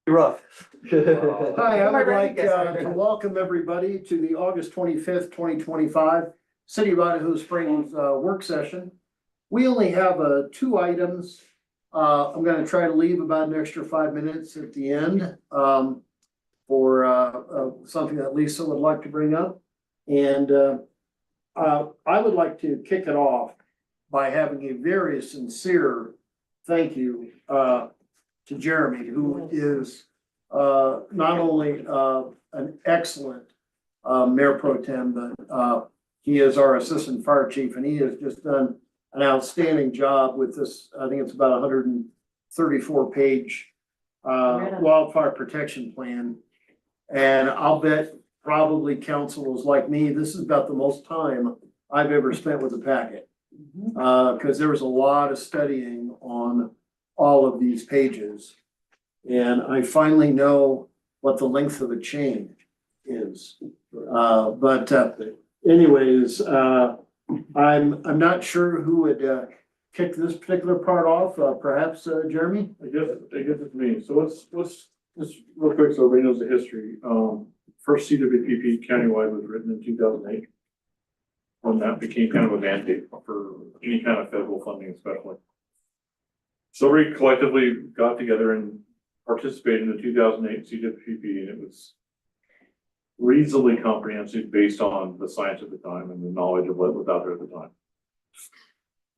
Rough. Hi, I would like to welcome everybody to the August 25th, 2025 City of Idaho Springs work session. We only have two items. I'm going to try to leave about an extra 5 minutes at the end for something that Lisa would like to bring up. And I would like to kick it off by having a very sincere thank you to Jeremy, who is not only an excellent mayor pro tem, but he is our assistant fire chief, and he has just done an outstanding job with this. I think it's about 134 page wildfire protection plan. And I'll bet probably council is like me. This is about the most time I've ever spent with a packet. Because there was a lot of studying on all of these pages. And I finally know what the length of a chain is. Anyways, I'm not sure who would kick this particular part off. Perhaps Jeremy? I guess it's me. So let's just real quick so everybody knows the history. First CWPP countywide was written in 2008. When that became kind of a mandate for any kind of federal funding, especially. So we collectively got together and participated in the 2008 CWPP, and it was reasonably comprehensive based on the science at the time and the knowledge of what was out there at the time.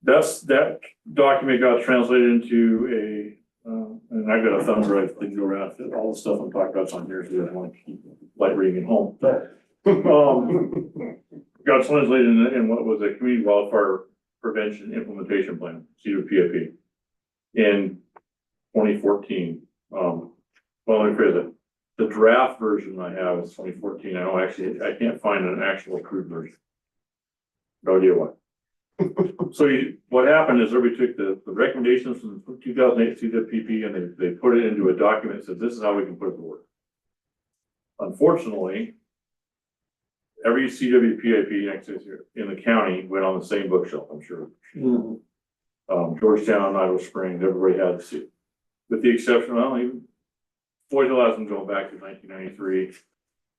That document got translated into and I got a thumb drive to go around all the stuff I'm talking about on here, so I don't want to keep light reading at home. Got translated in what was a community wildfire prevention implementation plan, CWPIP, in 2014. Well, let me phrase it. The draft version I have is 2014. I can't find an actual approved version. No idea why. So what happened is everybody took the recommendations from 2008 CWPP and they put it into a document that says this is how we can put it to work. Unfortunately, every CWPIP in the county went on the same bookshelf, I'm sure. Georgetown, Idaho Springs, everybody had to see it. With the exception, well, even Floyd Hill hasn't gone back to 1993.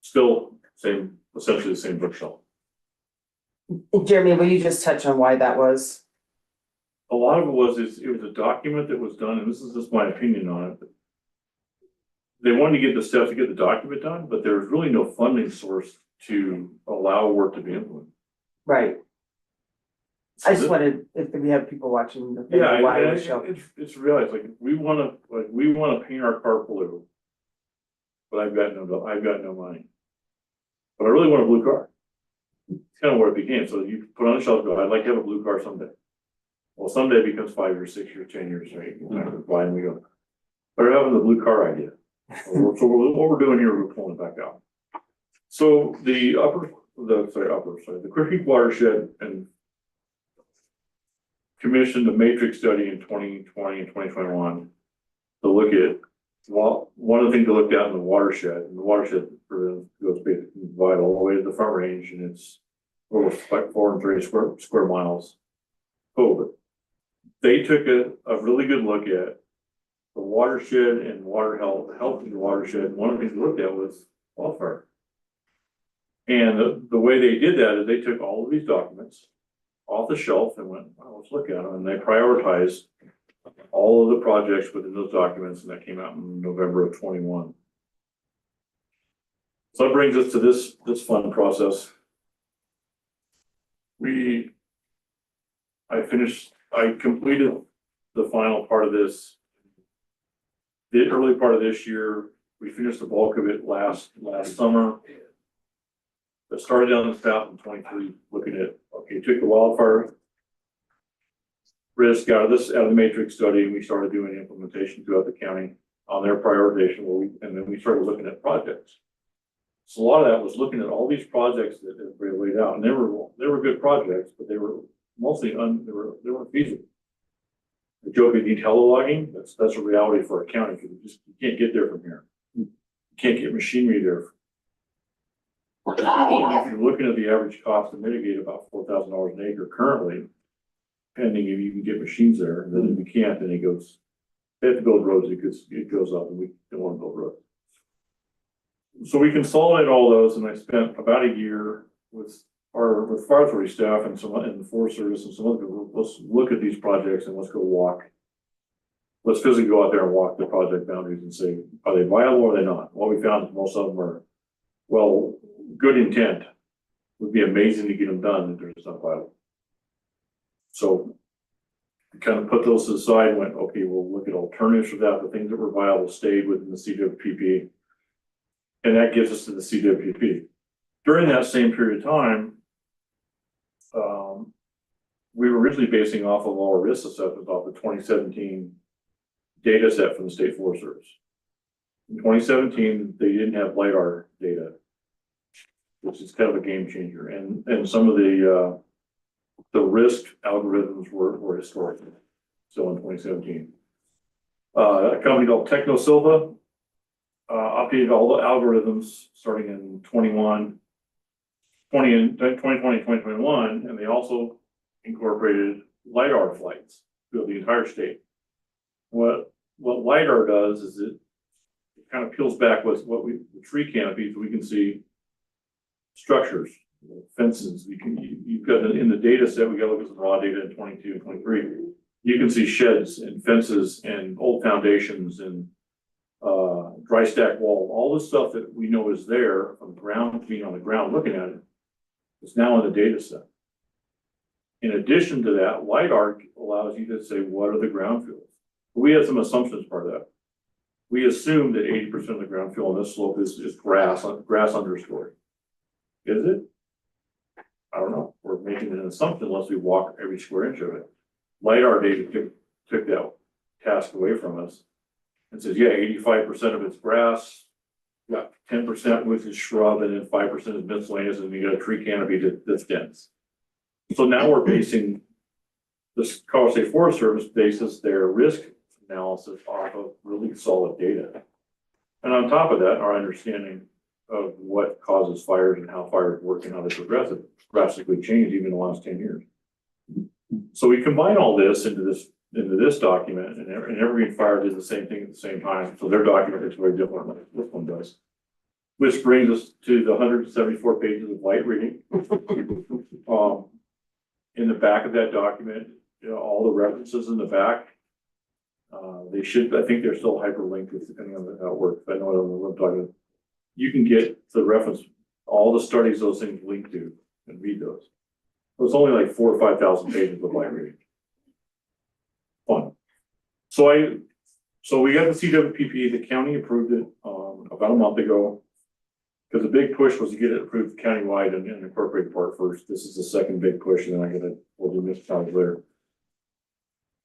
Still essentially the same bookshelf. Jeremy, will you just touch on why that was? A lot of it was a document that was done, and this is just my opinion on it. They wanted to get the steps to get the document done, but there was really no funding source to allow work to be implemented. Right. I just wanted, if we have people watching the thing, why it was shown. It's realized like we want to paint our car blue, but I've got no money. But I really want a blue car. It's kind of what it became. So you put on a shelf, go, I'd like to have a blue car someday. Well, someday becomes 5 years, 6 years, 10 years, right? And we go, better having the blue car idea. So what we're doing here, we're pulling it back out. So the Creek Creek watershed and commissioned a matrix study in 2020 and 2021 to look at, well, one of the things to look at in the watershed, goes basically wide all the way to the Front Range, and it's over 430 square miles over. They took a really good look at the watershed and water health in the watershed. One of the things they looked at was wildfire. And the way they did that is they took all of these documents off the shelf and went, well, let's look at them. And they prioritized all of the projects within those documents, and that came out in November of 21. So that brings us to this fun process. I completed the final part of this. The early part of this year, we finished the bulk of it last summer. That started down the south in 23, looking at, okay, took the wildfire risk out of the matrix study, and we started doing implementation throughout the county on their prioritization, and then we started looking at projects. So a lot of that was looking at all these projects that everybody laid out, and they were good projects, but they were mostly they weren't feasible. The joke you need telelogging, that's a reality for a county, because you can't get there from here. You can't get machinery there. If you're looking at the average cost to mitigate about $4,000 an acre currently, pending if you can get machines there, and then if you can't, then it goes they have to build roads because it goes up and we don't want to build roads. So we consolidated all those, and I spent about a year with fire authority staff and the Forest Service and some other people. Let's look at these projects and let's go walk. Let's physically go out there and walk the project boundaries and say, are they viable or are they not? What we found is most of them are, well, good intent. Would be amazing to get them done if they're just not viable. So we kind of put those to the side and went, okay, we'll look at alternatives for that. The things that were viable stayed within the CWPP. And that gives us to the CWPP. During that same period of time, we were originally basing off of our risk assessment off the 2017 data set from the State Forest Service. In 2017, they didn't have LiDAR data, which is kind of a game changer. And some of the risk algorithms were historic. So in 2017, a company called TechnoSilva updated all the algorithms starting in 2020, 2021, and they also incorporated LiDAR flights through the entire state. What LiDAR does is it kind of peels back the tree canopies. We can see structures, fences. You've got in the data set, we got to look at some raw data in 22 and 23. You can see sheds and fences and old foundations and dry stack wall, all the stuff that we know is there from being on the ground looking at it, is now in the data set. In addition to that, LiDAR allows you to say, what are the ground fuels? We had some assumptions part of that. We assumed that 80% of the ground fuel on this slope is grass understory. Is it? I don't know. We're making an assumption unless we walk every square inch of it. LiDAR data took that task away from us and says, yeah, 85% of it's grass, got 10% with is shrub, and then 5% is miscellaneous, and you got a tree canopy that's dense. So now we're basing this Colorado State Forest Service bases their risk analysis off of really solid data. And on top of that, our understanding of what causes fires and how fires work and how they drastically changed even in the last 10 years. So we combine all this into this document, and Evergreen Fire did the same thing at the same time. So their document is very different than this one does. Which brings us to the 174 pages of light reading. In the back of that document, all the references in the back, I think they're still hyperlinked depending on how it works. I know what I'm talking about. You can get the reference, all the studies those things link to and read those. So it's only like 4,000 or 5,000 pages of light reading. Fun. So we got the CWPP, the county approved it about a month ago. Because the big push was to get it approved countywide and incorporate part first. This is the second big push, and then we'll do municipalities later.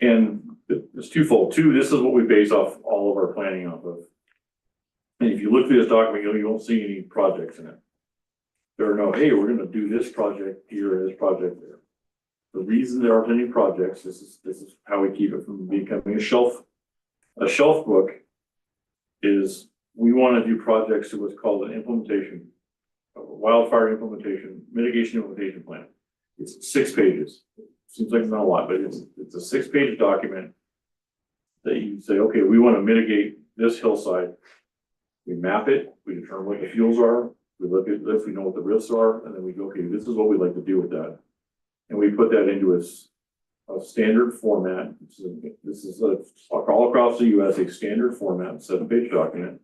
And it's twofold. Two, this is what we base off all of our planning off of. And if you look through this document, you won't see any projects in it. There are no, hey, we're going to do this project here and this project there. The reason there aren't any projects, this is how we keep it from becoming a shelf. A shelf book is we want to do projects to what's called an implementation, a wildfire implementation, mitigation implementation plan. It's 6 pages. Seems like not a lot, but it's a 6-page document that you say, okay, we want to mitigate this hillside. We map it, we determine what the fuels are, we look at this, we know what the risks are, and then we go, okay, this is what we'd like to do with that. And we put that into a standard format. This is all across the US, a standard format, 7-page document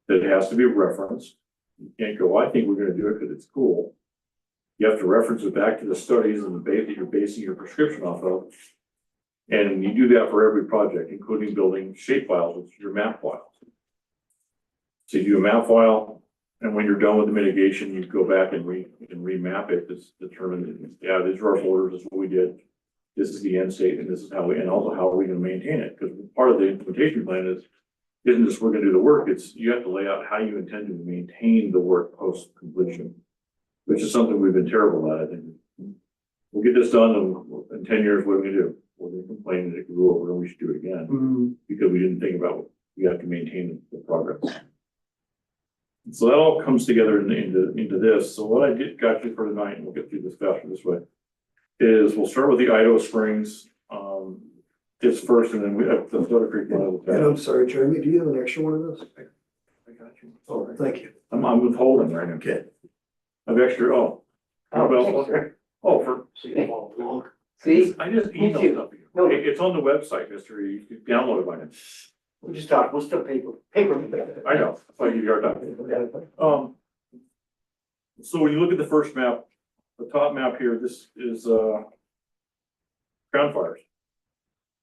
that has to be referenced. You can't go, I think we're going to do it because it's cool. You have to reference it back to the studies and the base that you're basing your prescription off of. And you do that for every project, including building shape files, which is your map files. So you do a map file, and when you're done with the mitigation, you go back and remap it to determine that, yeah, these are our borders, this is what we did. This is the end state, and this is and also how are we going to maintain it? Because part of the implementation plan isn't just we're going to do the work, it's you have to lay out how you intend to maintain the work post completion, which is something we've been terrible at. I think we'll get this done in 10 years. What are we going to do? We're going to complain that it could go over and we should do it again because we didn't think about we have to maintain the progress. So that all comes together into this. So what I got you for tonight, and we'll get through this faster this way, is we'll start with the Idaho Springs. It's first and then we have the Soda Creek one. And I'm sorry, Jeremy, do you have an extra one of those? I got you. Oh, thank you. I'm withholding right now. Okay. Of extra, oh. Oh, for, See, I just Me emailed too. it up to you. It's on the website, Mr. You can download it by now. we'll just talk, we'll still paper. I know, that's why I give you a hard time. So when you look at the first map, the top map here, this is, ground fires.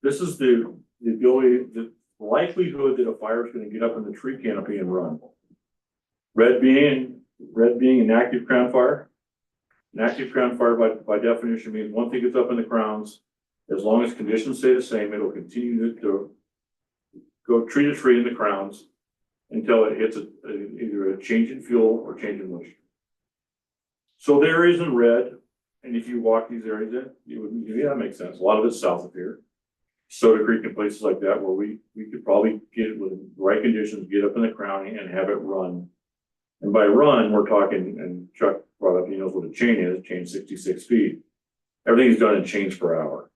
This is the ability, the likelihood that a fire is gonna get up in the tree canopy and run. Red being an active crown fire. An active crown fire by definition means once it gets up in the crowns, as long as conditions stay the same, it'll continue to go tree to tree in the crowns until it hits either a change in fuel or change in moisture. So the areas in red, and if you walk these areas in, you would, yeah, that makes sense. A lot of it's south of here. Soda Creek and places like that where we could probably get it with the right conditions, get up in the crowning and have it run. And by run, we're talking, and Chuck brought up, he knows what a chain is, chain 66 feet. Everything's done in chains per hour.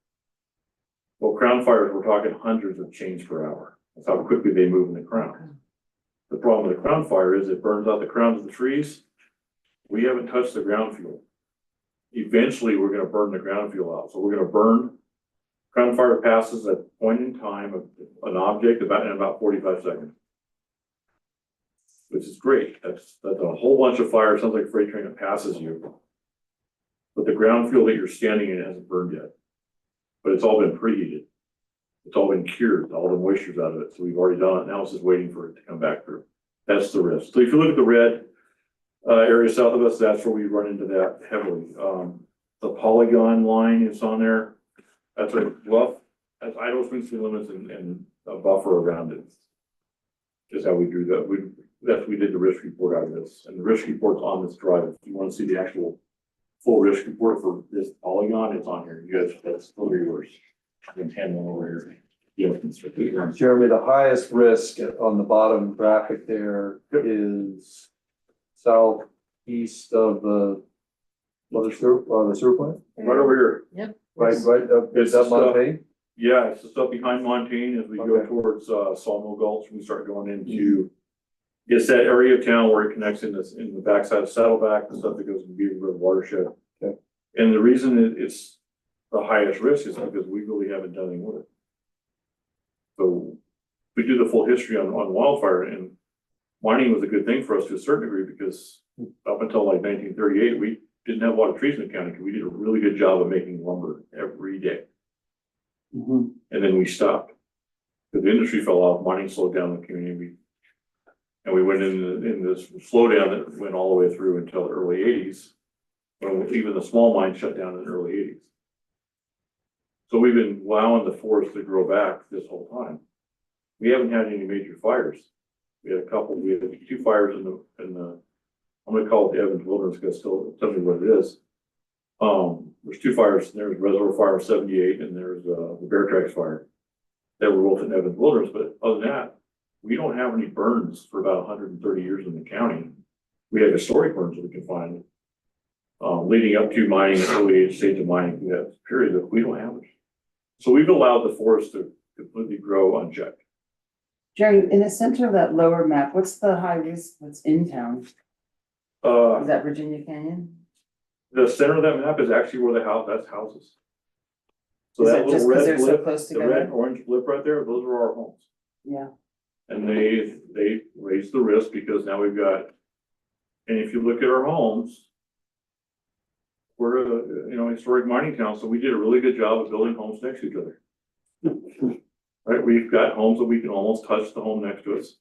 Well, crown fires, we're talking hundreds of chains per hour. That's how quickly they move in the crown. The problem with a crown fire is it burns out the crowns of the trees. We haven't touched the ground fuel. Eventually, we're gonna burn the ground fuel out. So we're gonna burn, crown fire passes at a point in time of an object in about 45 seconds. Which is great. That's a whole bunch of fire. Sounds like a freight train that passes you. But the ground fuel that you're standing in hasn't burned yet. But it's all been preheated. It's all been cured. All the moisture's out of it. So we've already done it. Now it's just waiting for it to come back through. That's the risk. So if you look at the red area south of us, that's where we run into that heavily. The polygon line is on there. That's a rough, that's Idaho swing speed limits and a buffer around it. Is how we do that. We did the risk report out of this, and the risk report's on this drive. If you want to see the actual full risk report for this polygon, it's on here. You guys, that's over yours. I can hand one over here. Yeah. Jeremy, the highest risk on the bottom graphic there is southeast of the sewer plant? Right over here. Right, is It's that just, Montaigne? Yeah, it's just up behind Montaigne as we go Okay. towards Sawmill Gulch. We start going into, it's that area of town where it connects in the backside of Saddleback, the stuff that goes in Beaver River watershed. Okay. And the reason it's the highest risk is because we really haven't done anything with it. So we do the full history on wildfire, and mining was a good thing for us to a certain degree because up until like 1938, we didn't have a lot of trees in the county because we did a really good job of making lumber every day. Mhm. And then we stopped. Because the industry fell off, mining slowed down the community. And we went in this slowdown that went all the way through until the early 80s. When even the small mines shut down in the early 80s. So we've been allowing the forest to grow back this whole time. We haven't had any major fires. We had two fires in the, I'm gonna call it the Evans Wilderness, because still tell me what it is. There's two fires. There's Reservoir Fire 78 and there's the Bear Tracks Fire. They were both in Evans Wilderness, but other than that, we don't have any burns for about 130 years in the county. We have historic burns that we can find. Leading up to mining, early age stage of mining, we have periods that we don't have it. So we've allowed the forest to completely grow unchecked. Jerry, in the center of that lower map, what's the high risk that's in town? Is that Virginia Canyon? The center of that map is actually where that's houses. So Is that it little just because red they're so blip, close the red together? and orange blip right there, those are our homes. Yeah, And they raise the risk because now we've got, and if you look at our homes, we're a, historic mining town, so we did a really good job of building homes next to each other. Right, we've got homes that we can almost touch the home next to us.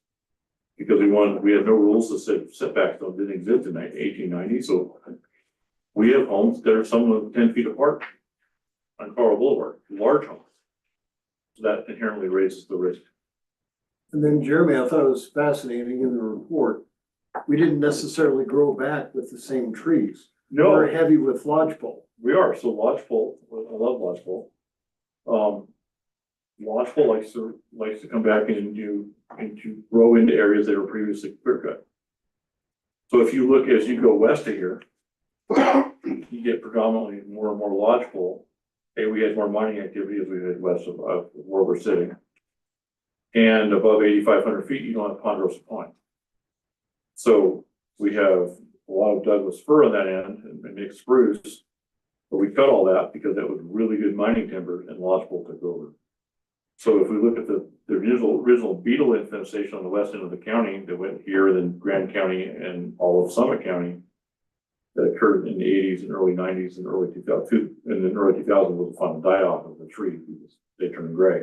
Because we had no rules that said setbacks didn't exist in 1890, so we have homes that are some of 10 feet apart on Carl Boulevard, large homes. So that inherently raises the risk. And then Jeremy, I thought it was fascinating in the report, we didn't necessarily grow back with the same trees. No, We're heavy with lodgepole. we are. So lodgepole, I love lodgepole. Lodgepole likes to come back and to grow into areas that were previously clear cut. So if you look as you go west of here, you get predominantly more and more lodgepole. we had more mining activity as we head west of where we're sitting. And above 8,500 feet, you don't have ponderosa pine. So we have a lot of Douglas fir on that end and mixed spruce. But we cut all that because that was really good mining timber and lodgepole took over. So if we look at the original beetle infestation on the west end of the county that went here, then Grand County and all of Summit County, that occurred in the 80s and early 90s and early 2000, and then early 2000 was the final die off of the tree because they turned gray.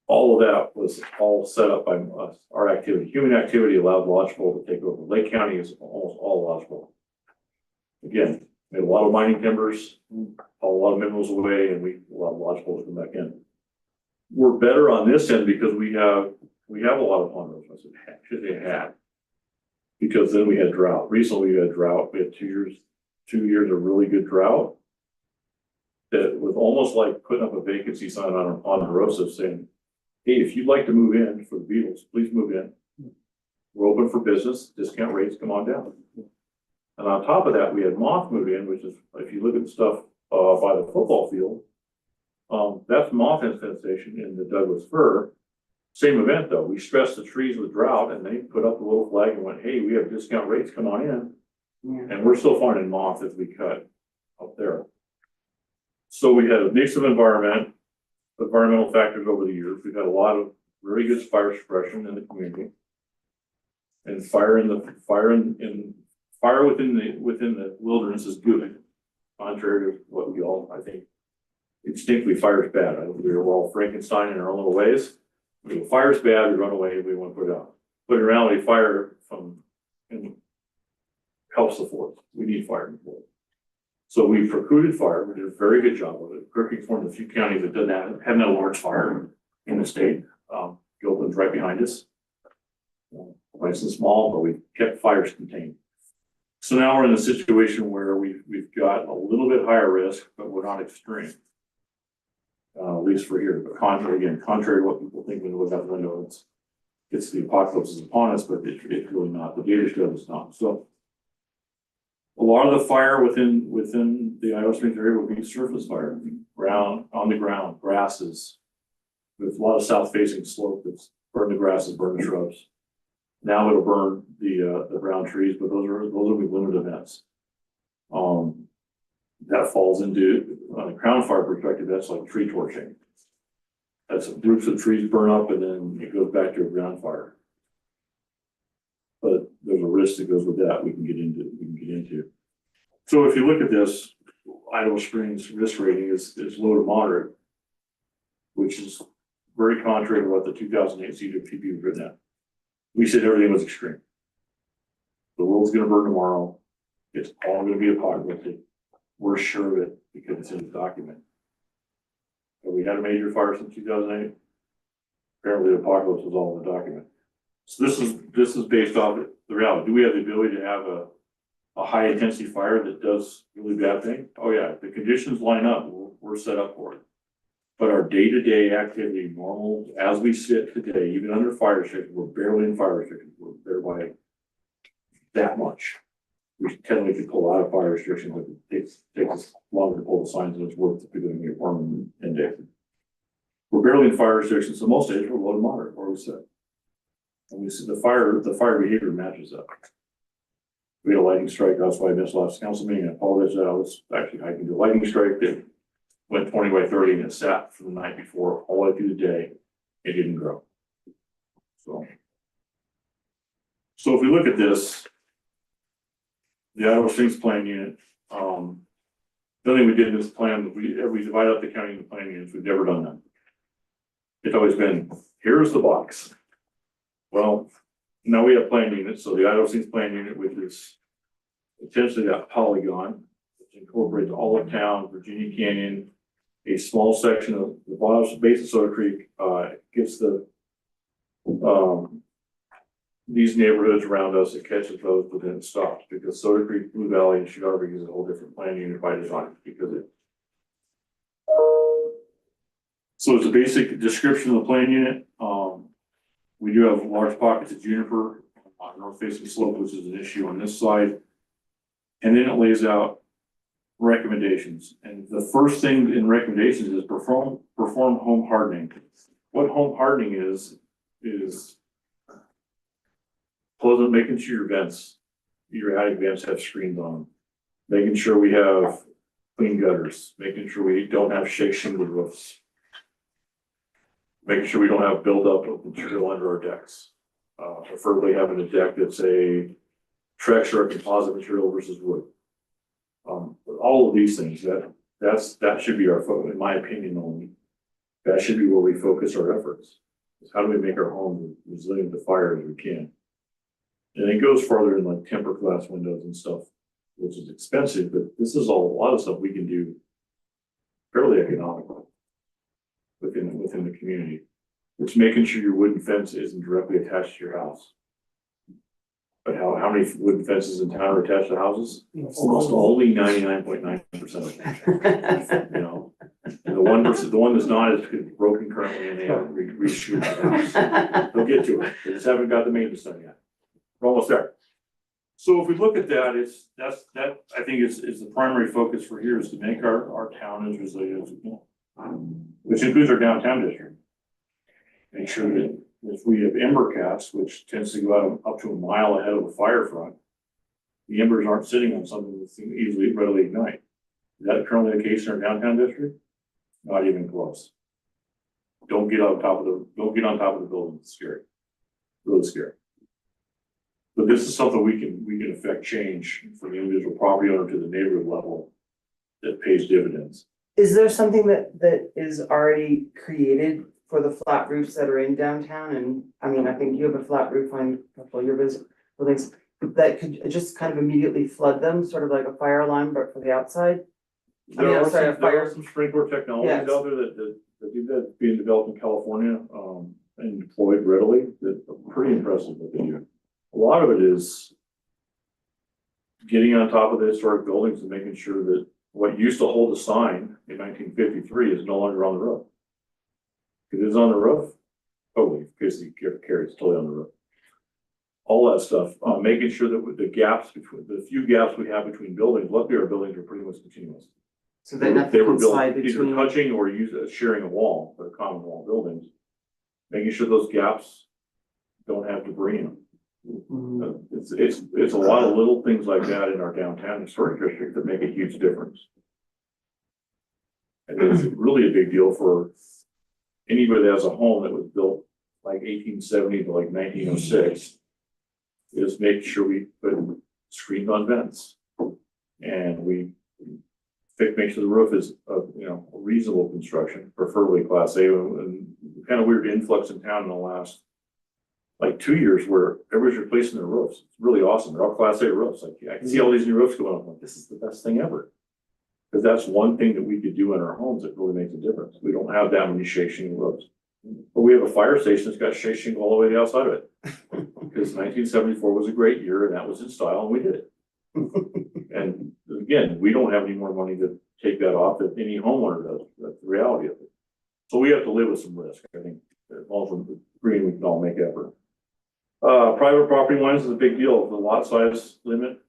All of that was all set up by us. Our activity, human activity allowed lodgepole to take over. Lake County is almost all lodgepole. Again, we had a lot of mining timbers, haul a lot of minerals away, and we allowed lodgepole to come back in. We're better on this end because we have a lot of ponderosa. I said, should they had. Because then we had drought. Recently we had drought. We had 2 years of really good drought. That was almost like putting up a vacancy sign on a ponderosa saying, hey, if you'd like to move in for the beetles, please move in. We're open for business, discount rates, come on down. And on top of that, we had moth move in, which is, if you look at the stuff by the football field, that's moth infestation in the Douglas fir. Same event though, we stressed the trees with drought and they put up a little flag and went, hey, we have discount rates, come on in. Yeah. And we're still finding moth as we cut up there. So we had a mix of environmental factors over the years. We've had a lot of very good fire suppression in the community. And fire within the wilderness is good, contrary to what we all, I think, instinctively fire is bad. We're all Frankenstein in our own little ways. When fire is bad, we run away, we want to put it out. But in reality, fire helps the forest. We need fire in the forest. So we've recruited fire. We did a very good job of it. Kirking's one of the few counties that haven't had a large fire in the state. Gilpin's right behind us. Nice and small, but we kept fires contained. So now we're in a situation where we've got a little bit higher risk, but we're not extreme. At least for here, but contrary to what people think when they look out the window, it's the apocalypse is upon us, but it's really not. The data shows it's not. So a lot of the fire within the Idaho Springs area would be surface fire, on the ground, grasses. There's a lot of south facing slope that's burn the grasses, burn the shrubs. Now it'll burn the brown trees, but those will be limited events. That falls into, on a crown fire perspective, that's like tree torching. That's groups of trees burn up and then it goes back to a ground fire. But there's a risk that goes with that we can get into. So if you look at this, Idaho Springs risk rating is low to moderate, which is very contrary to what the 2008 CWP was written at. We said everything was extreme. The world's gonna burn tomorrow. It's all gonna be apocalyptic. We're sure of it because it's in the document. Have we had a major fire since 2008? Apparently the apocalypse was all in the document. So this is based off the reality. Do we have the ability to have a high intensity fire that does really bad things? Oh yeah, if the conditions line up, we're set up for it. But our day-to-day activity, normal, as we sit today, even under fire restrictions, we're barely in fire restrictions. We're there by that much. We technically could pull out of fire restrictions, but it takes us longer to pull the signs than it's worth to be doing the apartment index. We're barely in fire restrictions, so most days we're low to moderate, where we sit. And we see the fire behavior matches up. We had a lightning strike, that's why I missed last council meeting. I apologize, I was actually hiking to a lightning strike that went 20 by 30 and it sat for the night before, all the way through the day, it didn't grow. So if we look at this, the Idaho Springs Plan Unit, the thing we did in this plan, we divide up the county into plan units. We've never done that. It's always been, here's the box. Well, now we have plan units. So the Idaho Springs Plan Unit, which is essentially that polygon, which incorporates all of town, Virginia Canyon, a small section of the bottom base of Soda Creek, gets these neighborhoods around us, it catches those, but then it stops because Soda Creek, Blue Valley, and Chigarvig is a whole different plan unit by design because so it's a basic description of the plan unit. We do have large pockets of juniper on north facing slope, which is an issue on this side. And then it lays out recommendations. And the first thing in recommendations is perform home hardening. What home hardening is closing, making sure your attic vents have screens on them, making sure we have clean gutters, making sure we don't have shake shingle roofs, making sure we don't have buildup of material under our decks. Preferably having a deck that's a Trex or a composite material versus wood. All of these things, that should be our focus, in my opinion only. That should be where we focus our efforts. Is how do we make our home as resilient to fire as we can? And it goes farther in like tempered glass windows and stuff, which is expensive, but this is a lot of stuff we can do fairly economically within the community. It's making sure your wooden fence isn't directly attached to your house. But how many wooden fences in town are attached to houses? Almost only 99.9% of them. You know, and the 1%, the one that's not is broken currently, and they have reshoot the house. They'll get to it. They just haven't got the maintenance done yet. We're almost there. So if we look at that, that I think is the primary focus for here is to make our town as resilient as we can, which includes our downtown district. Make sure that if we have ember caps, which tends to go out up to a mile ahead of a fire front, the embers aren't sitting on something that's easily readily ignite. Is that currently the case in our downtown district? Not even close. Don't get on top of the building. It's scary. Really scary. But this is something we can affect change from the individual property owner to the neighborhood level that pays dividends. Is there something that is already created for the flat roofs that are in downtown? And I mean, I think you have a flat roof on a couple of your buildings that could just kind of immediately flood them, sort of like a fire alarm, but for the outside. There are some sprinkler technologies out there that do that, being developed in California and deployed readily. That are pretty impressive what they do. A lot of it is getting on top of the historic buildings and making sure that what used to hold a sign in 1953 is no longer on the roof. It is on the roof, totally, in case you carry it's totally on the roof. All that stuff, making sure that with the gaps between the few gaps we have between buildings, luckily our buildings are pretty much continuous. So that nothing they were can built slide either between. touching or sharing a wall, but common wall buildings. Making sure those gaps don't have debris in them. Mhm. It's a lot of little things like that in our downtown historic district that make a huge difference. And it's really a big deal for anybody that has a home that was built like 1870 to like 1906, is make sure we put screens on vents. And we make sure the roof is a reasonable construction, preferably Class A. And kind of weird influx in town in the last like 2 years where everybody's replacing their roofs. It's really awesome. They're all Class A roofs. Like I can see all these new roofs going up. Like, this is the best thing ever. Because that's one thing that we could do in our homes that really makes a difference. We don't have that many shake shingle roofs. But we have a fire station that's got shake shingle all the way to the outside of it. Because 1974 was a great year and that was in style and we did it. And again, we don't have any more money to take that off than any homeowner does. That's the reality of it. So we have to live with some risk. I think as long as we're green, we can all make effort. Private property lines is a big deal. The lot size limit,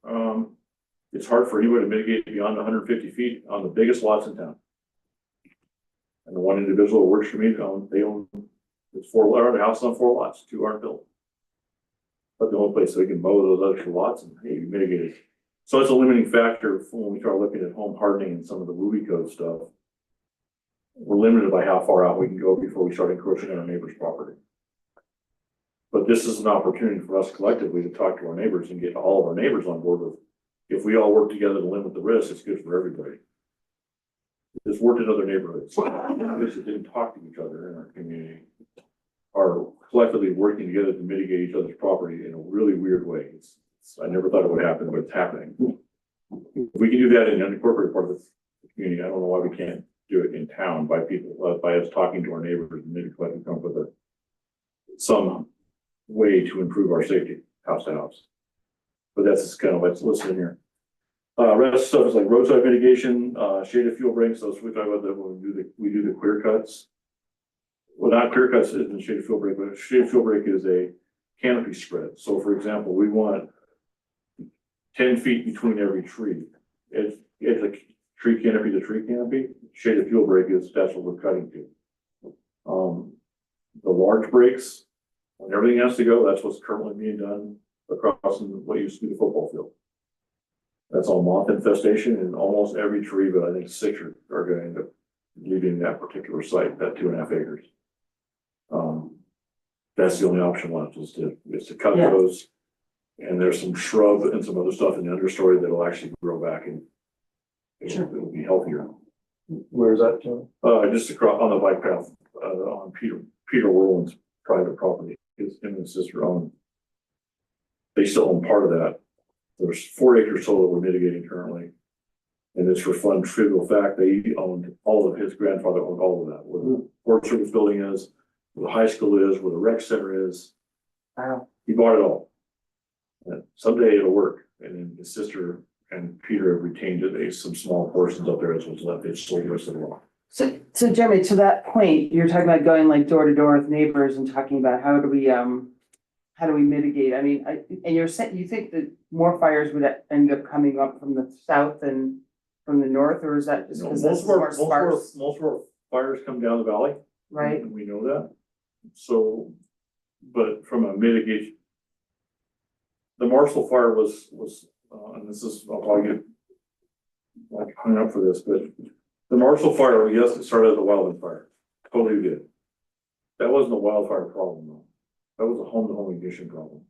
it's hard for anybody to mitigate beyond 150 feet on the biggest lots in town. And the one individual who works for me, they own, it's 4 lots, the house on 4 lots, 2 aren't built. But the only place they can mow those extra lots and hey, you mitigate it. So it's a limiting factor when we start looking at home hardening and some of the movie code stuff. We're limited by how far out we can go before we start encroaching on our neighbor's property. But this is an opportunity for us collectively to talk to our neighbors and get all of our neighbors on board with, if we all work together to limit the risk, it's good for everybody. It's worked in other neighborhoods. Neighborhoods that didn't talk to each other in our community are collectively working together to mitigate each other's property in a really weird way. I never thought it would happen, but it's happening. If we can do that in an unincorporated part of the community, I don't know why we can't do it in town by people, by us talking to our neighbors and maybe collectively come up with some way to improve our safety house to house. But that's kind of what's listed in here. Rest stuff is like roadside mitigation, shaded fuel breaks. Those we talk about that when we do the clear cuts. Well, not clear cuts isn't shaded fuel break, but shaded fuel break is a canopy spread. So for example, we want 10 feet between every tree. It's like tree canopy to tree canopy. Shaded fuel break is, that's what we're cutting to. The large breaks, when everything has to go, that's what's currently being done across in what used to be the football field. That's all moth infestation and almost every tree, but I think 6 are gonna end up leaving that particular site, that 2.5 acres. That's the only option left is to cut Yeah. those. And there's some shrub and some other stuff in the understory that'll actually grow back and it'll be healthier. Where's that, John? Just across on the bike path, on Peter Whirlwind's private property, him and his sister own. They still own part of that. There's 4 acres total that we're mitigating currently. And it's for fun trivial fact, they owned all of his grandfather owned all of that, where the Forest Service building is, where the high school is, where the rec center is. Wow. He bought it all. And someday it'll work. And then his sister and Peter have retained it. There's some small portions up there as what's left. It's sold the rest of the law. So Jeremy, to that point, you're talking about going like door to door with neighbors and talking about how do we mitigate? I mean, and you're saying, you think that more fires would end up coming up from the south and from the north, or is that just because this is more sparse, Most of our fires come down the valley. right? And we know that. So, but from a mitigation. The Marshall fire was, and this is, I'll probably get like hung up for this, but the Marshall fire, yes, it started as a wildland fire. Totally did. That wasn't a wildfire problem though. That was a home to home ignition problem.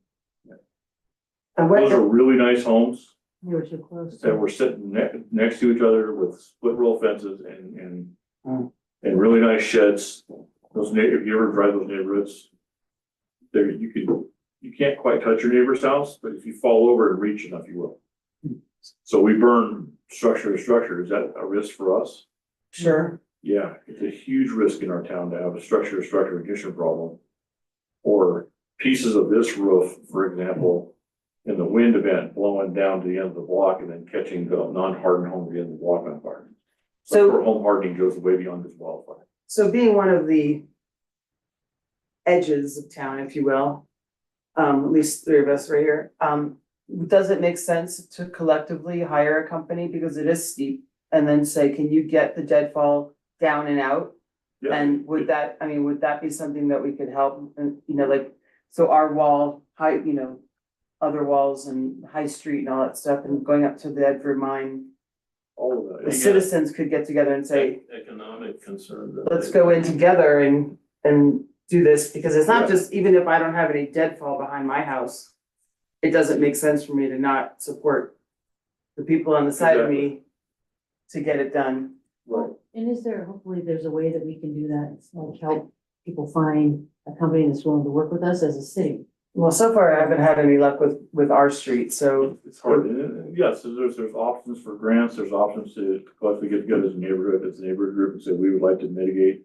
And Those are what, really nice homes You were too close. that were sitting next to each other with split row fences and Mm. really nice sheds. Those if you ever drive those neighborhoods, there you can't quite touch your neighbor's house, but if you fall over and reach enough, you will. So we burn structure to structure. Is that a risk for us? sure, Yeah, it's a huge risk in our town to have a structure to structure ignition problem. Or pieces of this roof, for example, in the wind event blowing down to the end of the block and then catching the non-hardened home at the end of the block on fire. So- For home hardening goes way beyond this wildfire. so being one of the edges of town, if you will, at least 3 of us right here, does it make sense to collectively hire a company because it is steep? And then say, can you get the deadfall down and out? Yeah. And would that be something that we could help, and, like, so our wall, other walls and High Street and all that stuff, and going up to the Edford mine, All of that. the citizens could get together and say, Economic concern. let's go in together and do this, because it's not just, even if I don't have any deadfall behind my house, it doesn't make sense for me to not support the people on the side of me to get it done. Right. And hopefully there's a way that we can do that, it's like help people find a company that's willing to work with us as a city. Well, so far I haven't had any luck with our street, so, It's hard. Yes, there's options for grants, there's options to collectively get together as a neighborhood group and say, we would like to mitigate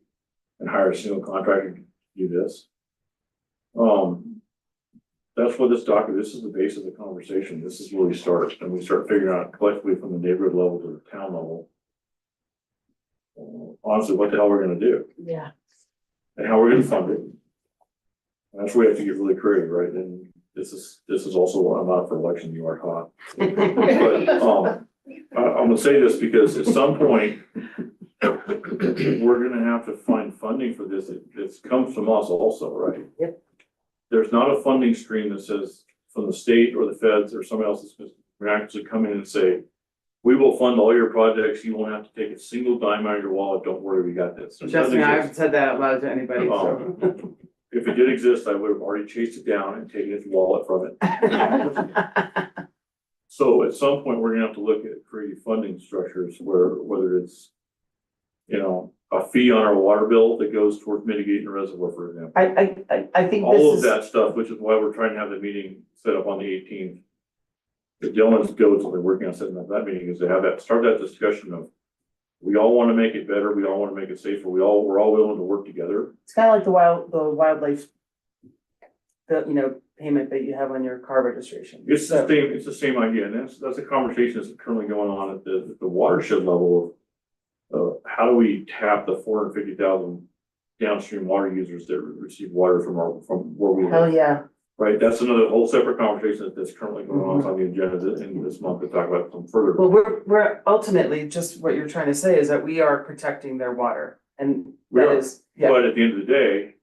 and hire a single contractor to do this. That's what this this is the base of the conversation. This is where we start, and we start figuring out collectively from the neighborhood level to the town level. Honestly, what the hell we're gonna do Yeah. and how we're gonna fund it. And that's where we have to get really creative, right? And this is also, I'm not for election, you are hot. But, I'm gonna say this because at some point, we're gonna have to find funding for this. It comes from us also, right? Yep. There's not a funding stream that says from the state or the feds or somebody else that's gonna actually come in and say, we will fund all your projects. You won't have to take a single dime out of your wallet. Don't worry, we got this. It trust doesn't me, I exist. haven't said that out loud to anybody, so. If it did exist, I would have already chased it down and taken its wallet from it. So at some point, we're gonna have to look at creative funding structures whether it's, a fee on our water bill that goes towards mitigating the reservoir, for example. I think All this of is, that stuff, which is why we're trying to have the meeting set up on the 18th. The Dylan's goes, what they're working on setting up that meeting is to start that discussion of, we all want to make it better, we all want to make it safer, we're all willing to work together. it's kind of like the wildlife, payment that you have on your car registration. It's the same idea, and that's a conversation that's currently going on at the watershed level of how do we tap the 450,000 downstream water users that receive water from where we live. Hell, yeah, Right, that's another whole separate conversation that's currently going on the agenda in this month to talk about some further. Well, we're ultimately, just what you're trying to say is that we are protecting their water and We that are. is, yeah. But at the end of the day,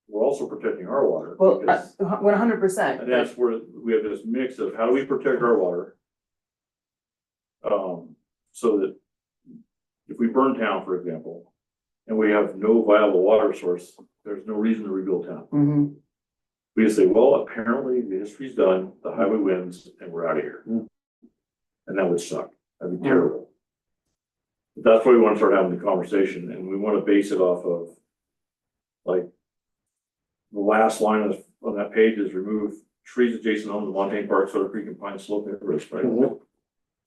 we're also protecting our water. Well, because- 100%. And that's where we have this mix of how do we protect our water? So that if we burn town, for example, and we have no viable water source, there's no reason to rebuild town. Mhm. We just say, well, apparently the history's done, the highway wins, and we're out of here. And that would suck. That'd be terrible. But that's why we want to start having the conversation, and we want to base it off of, like, the last line on that page is remove trees adjacent home to Montane Park, Soda Creek, and Pine Slope neighborhoods, right?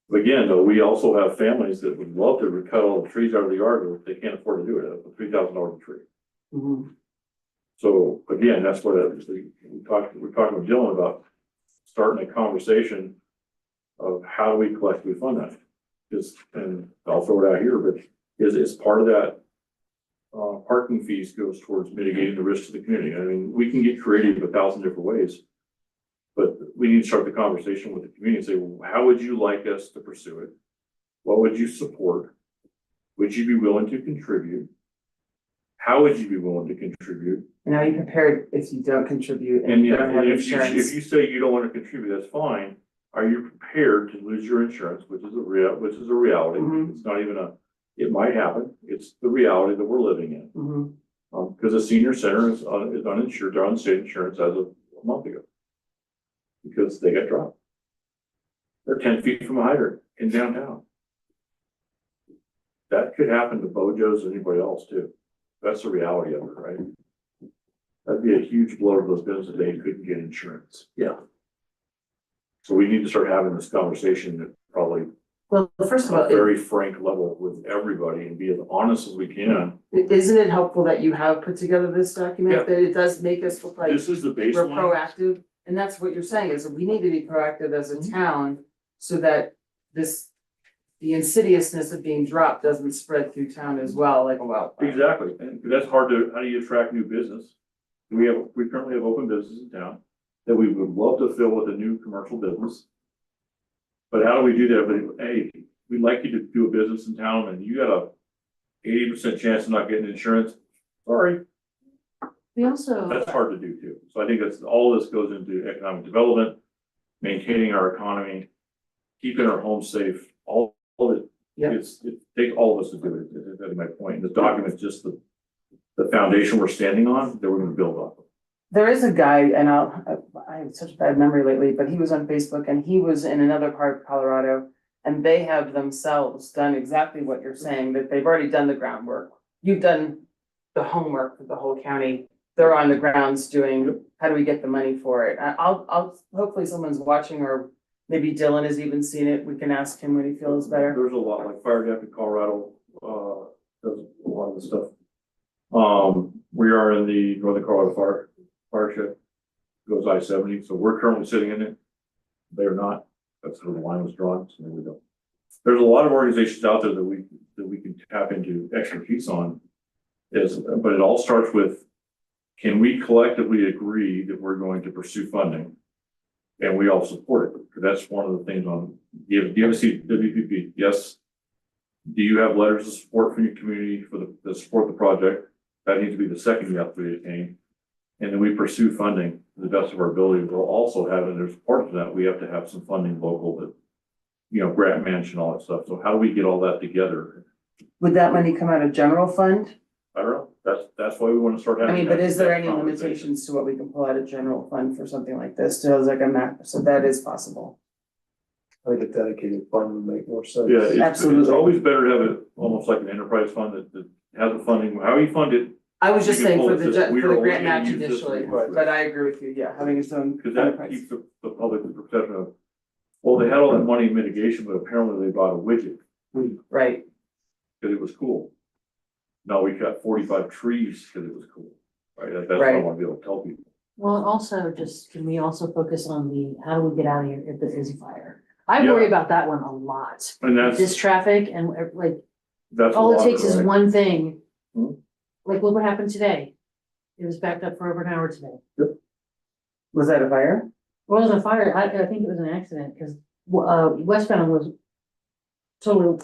But again, though, we also have families that would love to cut all the trees out of the yard, but they can't afford to do it, at $3,000 a tree. Mhm. So again, that's what we're talking with Dylan about starting a conversation of how do we collectively fund that? And I'll throw it out here, but is part of that parking fees goes towards mitigating the risk to the community. I mean, we can get creative 1,000 different ways, but we need to start the conversation with the community and say, well, how would you like us to pursue it? What would you support? Would you be willing to contribute? How would you be willing to contribute? And are you prepared if you don't contribute and And you yeah, don't have if you insurance? say you don't want to contribute, that's fine. Are you prepared to lose your insurance, which is a reality? Mhm. It's not even it might happen. It's the reality that we're living in. Mhm. Because the senior center is uninsured, they're on state insurance as of a month ago. Because they got dropped. They're 10 feet from a hydrant in downtown. That could happen to Bojo's or anybody else too. That's the reality of it, right? That'd be a huge blow to those businesses if they couldn't get insurance. Yeah. So we need to start having this conversation at probably Well, first of a all, very frank level with everybody and be as honest as we can. isn't it helpful that you have put together this document? Yeah. That it does make us look like This is the we're baseline. proactive? And that's what you're saying is that we need to be proactive as a town so that the insidiousness of being dropped doesn't spread through town as well, like a wildfire. Exactly, and that's hard to, how do you attract new business? We currently have open business in town that we would love to fill with a new commercial business. But how do we do that? But hey, we'd like you to do a business in town and you got a 80% chance of not getting insurance. Sorry, We also, that's hard to do too. So I think that's, all this goes into economic development, maintaining our economy, keeping our homes safe, all of it. Yeah. It takes all of us to do it. That's my point. This document is just the foundation we're standing on that we're gonna build off of. There is a guy, and I have such a bad memory lately, but he was on Facebook and he was in another part of Colorado. And they have themselves done exactly what you're saying, that they've already done the groundwork. You've done the homework for the whole county. They're on the grounds doing, how do we get the money for it? I'll, hopefully someone's watching, or maybe Dylan has even seen it. We can ask him when he feels better. There's a lot, like Fire Deputy Colorado, does a lot of the stuff. We are in the Northern Colorado Fireshed, goes I-70, so we're currently sitting in it. They're not, that's where the line was drawn, so there we go. There's a lot of organizations out there that we can tap into expertise on. But it all starts with, can we collectively agree that we're going to pursue funding? And we all support it, because that's one of the things do you ever see WPP? Yes. Do you have letters of support from your community to support the project? That needs to be the second you have to attain. And then we pursue funding to the best of our ability. We'll also have, and there's part of that, we have to have some funding local that, grant match and all that stuff. So how do we get all that together? Would that money come out of general fund? I don't know. That's why we want to start having. I mean, but that- is there that any conversation. limitations to what we can pull out of general fund for something like this? So it's like a map, so that is possible. I think a dedicated fund would make more sense. Yeah, it's Absolutely. always better to have it almost like an enterprise fund that has the funding, how you fund it, I was just You can saying pull for it, the, just, we for are the only grant gonna match use this initially, for- but I agree with you, yeah, having its own because that enterprise. keeps the public in perception of, well, they had all that money in mitigation, but apparently they bought a widget Right, because it was cool. No, we cut 45 trees because it was cool, right? That's what I Right. want to be able to tell people. well, and also just, can we also focus on how do we get out of here if there is a fire? I Yeah. worry about that one a lot. And This that's traffic and a all it lot, takes is right? one thing. Hmm. Like look what happened today. It was backed up for over an hour today. Was that a fire? It wasn't a fire, I think it was an accident, because, westbound was totally,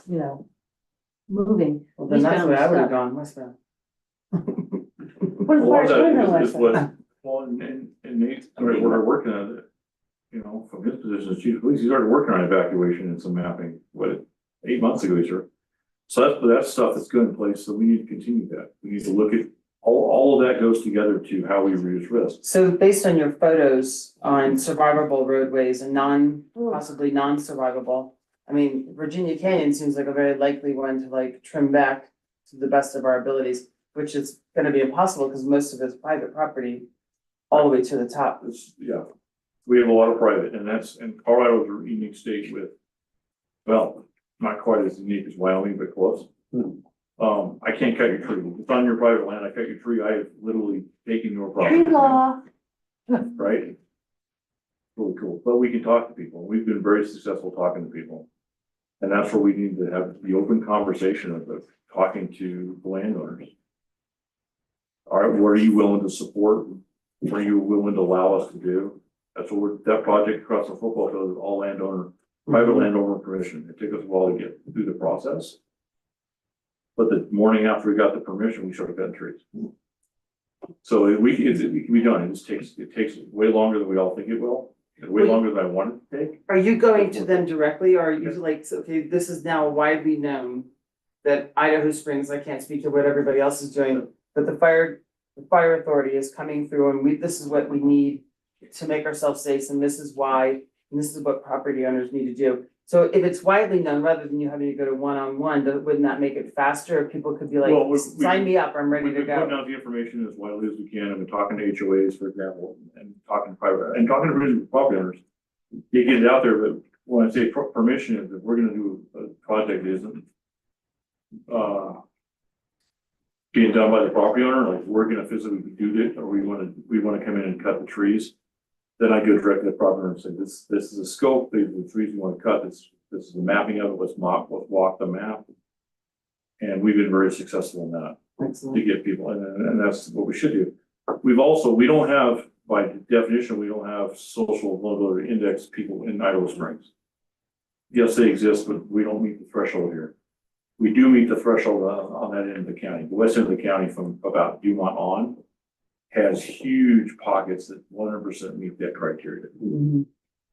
moving. Well, then that's Eastbound where I was would have stuck. gone, westbound. What A is lot of fire that started is on what, westbound? well, and Nate, we're working on it. From his position as chief of police, he's already working on evacuation and some mapping, 8 months ago, sir. So that's stuff that's good in place, so we need to continue that. We need to look at, all of that goes together to how we reduce risk. So based on your photos on survivable roadways and possibly non-survivable, I mean, Virginia Canyon seems like a very likely one to like trim back to the best of our abilities, which is gonna be impossible because most of it's private property all the way to the top. Yeah, we have a lot of private, and Colorado's a unique state with, well, not quite as unique as Wyoming, but close. I can't cut your tree. If it's on your private land, I cut your tree, I have literally taken your property. Tree law. Right? Really cool, but we can talk to people. We've been very successful talking to people. And that's where we need to have the open conversation of talking to the landowners. All right, what are you willing to support? What are you willing to allow us to do? That's what that project across the football field is all landowner, private landowner permission. It took us a while to get through the process. But the morning after we got the permission, we started cutting trees. So it can be done. It takes way longer than we all think it will. And way longer than I wanted to take. Are you going to them directly, or are you like, so, okay, this is now widely known that Idaho Springs, I can't speak to what everybody else is doing, but the fire authority is coming through and this is what we need to make ourselves safe, and this is why, and this is what property owners need to do. So if it's widely known, rather than you having to go to one-on-one, wouldn't that make it faster? If people could be like, Well, sign me up, I'm ready We've to been putting go. out the information as widely as we can, and we're talking to HOAs, for example, and talking to private, and talking to original property owners. You get it out there, but when I say permission, is if we're gonna do a project that isn't being done by the property owner, like we're gonna physically do this, or we wanna come in and cut the trees, then I go directly to the property owner and say, this is a scope, these are the trees you wanna cut, this is the mapping of it, let's walk the map. And we've been very successful in that. Excellent. To get people, and that's what we should do. We don't have, by definition, we don't have social vulnerability index people in Idaho Springs. Yes, they exist, but we don't meet the threshold here. We do meet the threshold on that end of the county. The west end of the county from about Dumont on has huge pockets that 100% meet that criteria.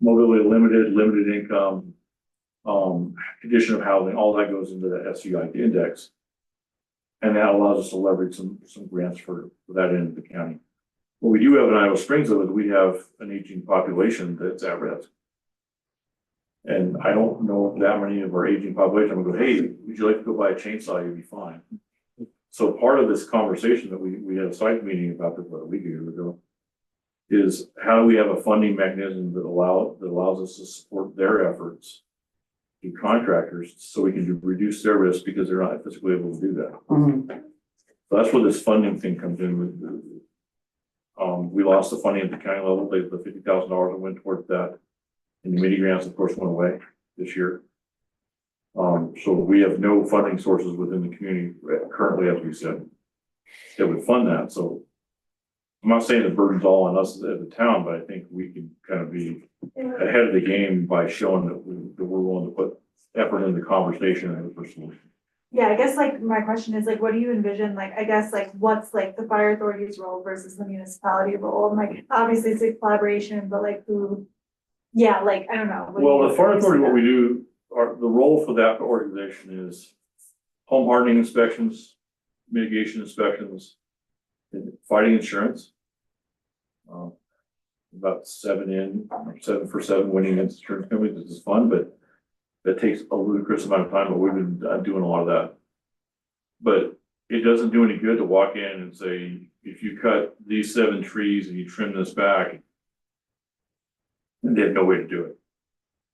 Mobility limited income, condition of housing, all that goes into the SEI index. And that allows us to leverage some grants for that end of the county. What we do have in Idaho Springs, though, is we have an aging population that's at risk. And I don't know if that many of our aging population would go, hey, would you like to go buy a chainsaw? You'd be fine. So part of this conversation that we had a site meeting about this about a week ago is how do we have a funding mechanism that allows us to support their efforts to contractors so we can reduce their risk because they're not physically able to do that. So that's where this funding thing comes in. We lost the funding at the county level, the $50,000 that went towards that. And the mini grants, of course, went away this year. So we have no funding sources within the community currently, as we said, that would fund that. So I'm not saying the burden's all on us as a town, but I think we can kind of be ahead of the game by showing that we're willing to put effort into the conversation and the solution. Yeah, I guess like my question is like, what do you envision? Like, I guess like what's like the fire authority's role versus the municipality role? And like, obviously it's a collaboration, but like who, yeah, like, I don't know. What do Well, you- the fire authority, what we do, the role for that organization is home hardening inspections, mitigation inspections, and fighting insurance. About 7 for 7 winning insurance companies. This is fun, but that takes a ludicrous amount of time, but we've been doing a lot of that. But it doesn't do any good to walk in and say, if you cut these 7 trees and you trim this back, and they have no way to do it.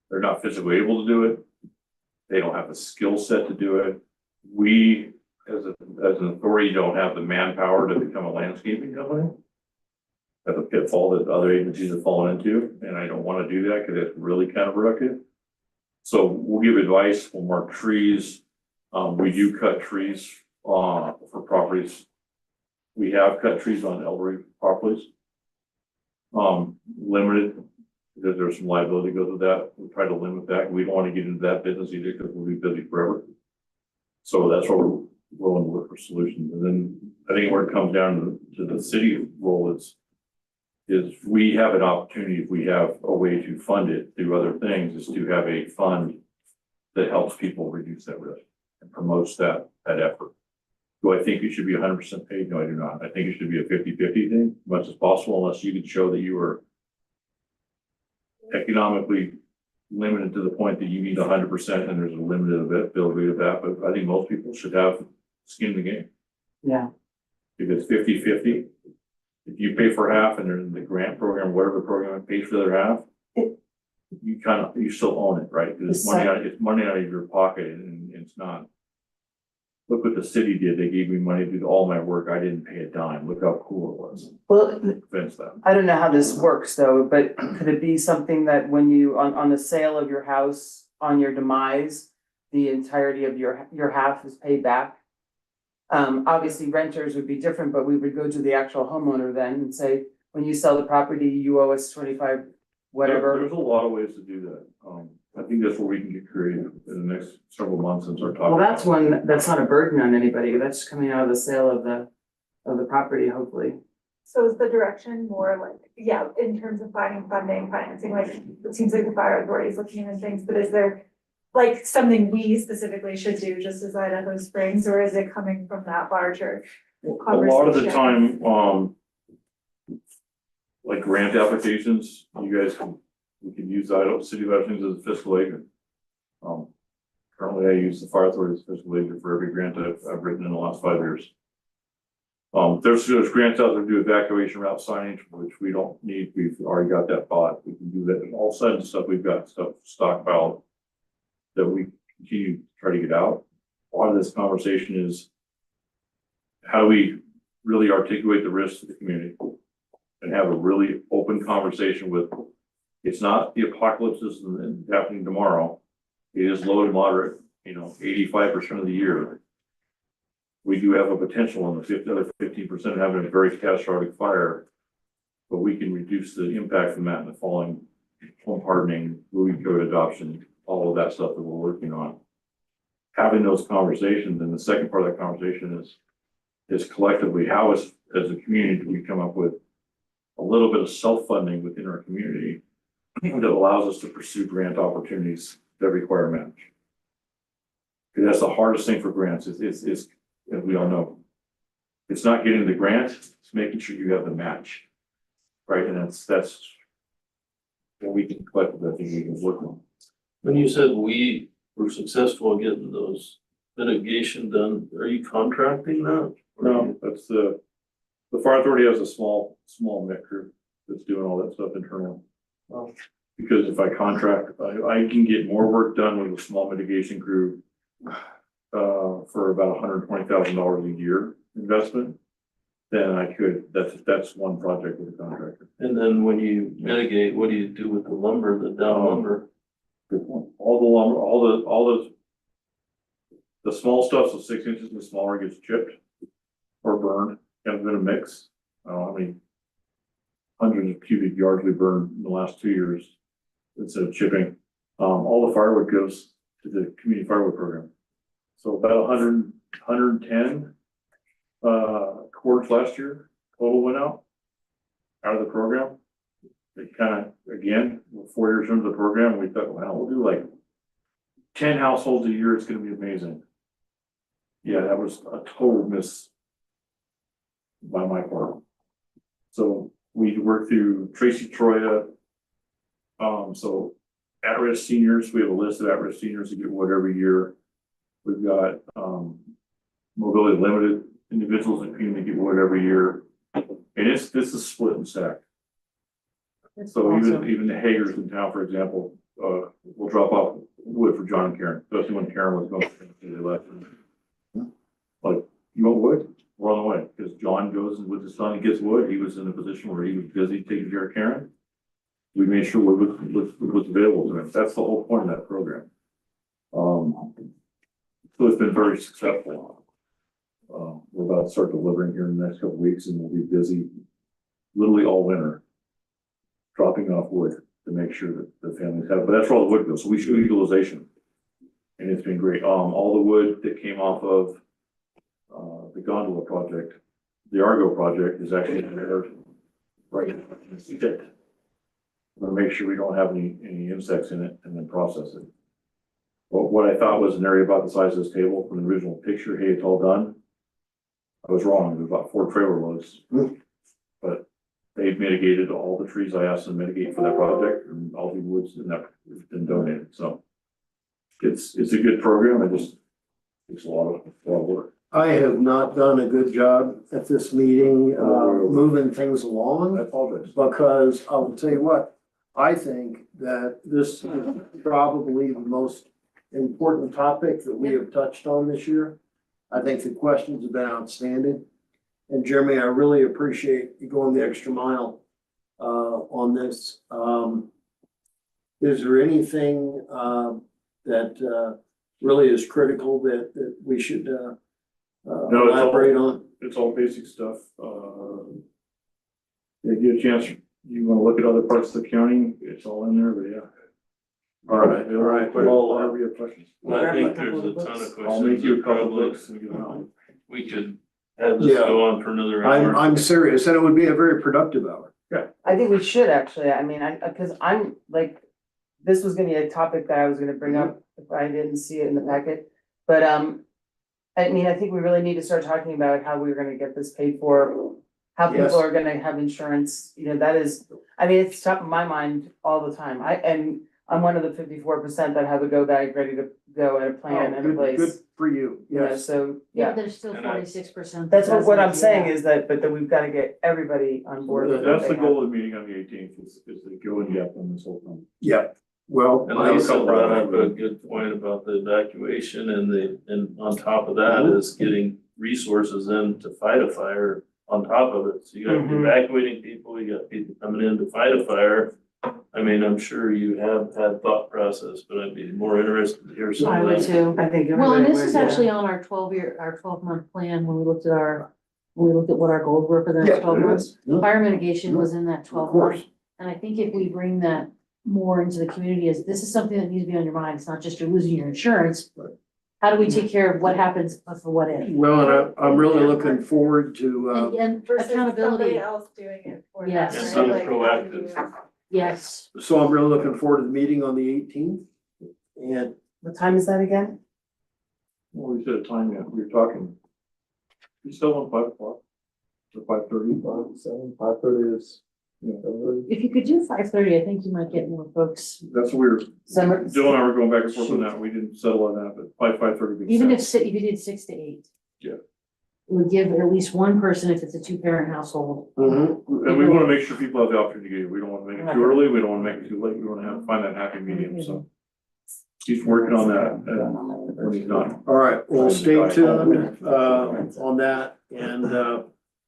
They're not physically able to do it. They don't have the skill set to do it. We, as an authority, don't have the manpower to become a landscaping company. That's a pitfall that other agencies have fallen into, and I don't want to do that because it's really counterproductive. So we'll give advice, we'll mark trees. We do cut trees for properties. We have cut trees on elderly properties. limited, because there's some liability goes with that. We try to limit that. We don't want to get into that business either because we'll be busy forever. So that's where we're willing to look for solutions. And then I think where it comes down to the city role is we have an opportunity, if we have a way to fund it through other things, is to have a fund that helps people reduce that risk and promotes that effort. Do I think it should be 100% paid? No, I do not. I think it should be a 50-50 thing, as much as possible, unless you can show that you are economically limited to the point that you need 100% and there's a limited ability of that. But I think most people should have skin in the game. Yeah. If it's 50-50, if you pay for half and there's the grant program, whatever program pays for the other half, you still own it, right? Because it's money out of your pocket and it's not. Look what the city did. They gave me money to do all my work. I didn't pay a dime. Look how cool it was. Well, Fence that. I don't know how this works though, but could it be something that when you, on the sale of your house, on your demise, the entirety of your half is paid back? Obviously renters would be different, but we would go to the actual homeowner then and say, when you sell the property, you owe us 25, whatever. There's a lot of ways to do that. I think that's where we can get creative in the next several months and start talking. Well, that's one, that's not a burden on anybody. That's coming out of the sale of the property, hopefully. So is the direction more like, yeah, in terms of finding funding, financing, like, it seems like the fire authority is looking into things, but is there like something we specifically should do just as Idaho Springs, or is it coming from that larger A lot of the conversation? time, like grant applications, we can use Idaho City of Idaho Springs as a fiscal agent. Currently I use the fire authority as a fiscal agent for every grant I've written in the last 5 years. There's grants out there to do evacuation route signage, which we don't need. We've already got that bought. We can do that. And all sides of stuff, we've got stuff stockpiled that we continue to try to get out. A lot of this conversation is how do we really articulate the risks to the community and have a really open conversation with, it's not the apocalypse is happening tomorrow. It is low to moderate, 85% of the year. We do have a potential on the other 15% having a very catastrophic fire, but we can reduce the impact from that in the following home hardening, moving code adoption, all of that stuff that we're working on. Having those conversations, and the second part of that conversation is collectively, how as a community do we come up with a little bit of self-funding within our community that allows us to pursue grant opportunities that require a match. Because that's the hardest thing for grants is as we all know. It's not getting the grant, it's making sure you have the match. Right, and that's what we can collectively, I think we can work on. When you said we were successful in getting those mitigation done, are you contracting that? No, that's the fire authority has a small MIC group that's doing all that stuff internally. Oh. Because if I contract, I can get more work done with a small mitigation crew for about $120,000 a year investment than I could. That's one project with a contractor. And then when you mitigate, what do you do with the lumber, the down lumber? Good point. All the lumber, all the small stuff, so 6 inches and smaller gets chipped or burned, kind of in a mix. I don't know how many hundreds of cubic yards we burned in the last 2 years instead of chipping. All the firewood goes to the community firewood program. So about 110 cords last year total went out of the program. It kind of, again, 4 years into the program, we thought, well, we'll do like 10 households a year. It's going to be amazing. Yeah, that was a total miss by my part. So we worked through Tracy Troya. So at-risk seniors, we have a list of at-risk seniors that get wood every year. We've got mobility limited individuals in community get wood every year. And this is split and stacked. So even the Hagers in town, for example, will drop off wood for John and Karen, especially when Karen was going to the election. Like, you want wood? We're on the way, because John goes with his son and gets wood. He was in a position where he was busy taking care of Karen. We made sure wood was available to him. That's the whole point of that program. So it's been very successful. We're about to start delivering here in the next couple of weeks, and we'll be busy literally all winter. dropping off wood to make sure that the families have, but that's where all the wood goes, so we show utilization. And it's been great, all the wood that came off of, the gondola project, the Argo project is actually there, right? We'll make sure we don't have any insects in it and then process it. But what I thought was an area about the size of this table from the original picture, hey, it's all done. I was wrong, it was about 4 trailer loads. But they've mitigated all the trees I asked them to mitigate for that project, and all the woods in that has been donated, so. It's a good program, it just takes a lot of work. I have not done a good job at this meeting, moving things along. I apologize. Because I will tell you what, I think that this is probably the most important topic that we have touched on this year. I think the questions have been outstanding. And Jeremy, I really appreciate you going the extra mile on this. Is there anything that really is critical that we should elaborate on? It's all basic stuff, yeah, get a chance, you wanna look at other parts of the county, it's all in there, but yeah. All right. Well, Whatever you have questions. I think there's a ton of I'll make questions. you a that couple probably books and get them out. We could have this Yeah. go on for another hour. I'm serious, and it would be a very productive hour. I think we should actually, I mean, cause I'm like, this was gonna be a topic that I was gonna bring up if I didn't see it in the packet. But, I mean, I think we really need to start talking about how we're gonna get this paid for. How Yes. people are gonna have insurance, you know, that is, I mean, it's top of my mind all the time. I'm one of the 54% that have a go bag ready to go and a plan and a Good place. for you, You know, yes. so, Yeah, yeah, but there's still And I- 46%. that's what I'm saying is that, but that we've gotta get everybody on board. with what That's they the have. goal of the meeting on the 18th, is to go in depth on this whole thing. Yeah, well, And I- Lisa brought up a good point about the evacuation and on top of that is getting resources in to fight a fire on top of it. So you got Mhm. evacuating people, you got people coming in to fight a fire. I mean, I'm sure you have had thought process, but I'd be more interested to hear some I of would that. too. I think. Well, and everybody this is would, yeah. actually on our 12-month plan, when we looked at what our goals were for the next Yeah, 12 it months. is. Yeah. Fire mitigation was in that 12 course. months. And I think if we bring that more into the community, as this is something that needs to be on your mind, it's not just you're losing your insurance. How do we take care of what happens for what if? Well, and I'm really looking forward to, And Versus accountability, somebody else doing it for them, Yes. And right? so Like, how do proactive. you- yes. so I'm really looking forward to the meeting on the 18th. And What time is that again? Well, we said a time yet, we were talking. You still on 5 o'clock? Or 5:30? 5:30 is, yeah, 5:30. If you could do 5:30, I think you might get more folks, That's what we were, Summer. Jill and I were going back and forth on that, we didn't settle on that, but by 5:30. even if you did 6 to 8. Yeah. It would give at least one person if it's a 2-parent household. And we wanna make sure people have the opportunity to get it, we don't wanna make it too early, we don't wanna make it too late, we wanna find that happy medium, so. Keep working on that, and when he's not. all right, well, stay tuned on that. And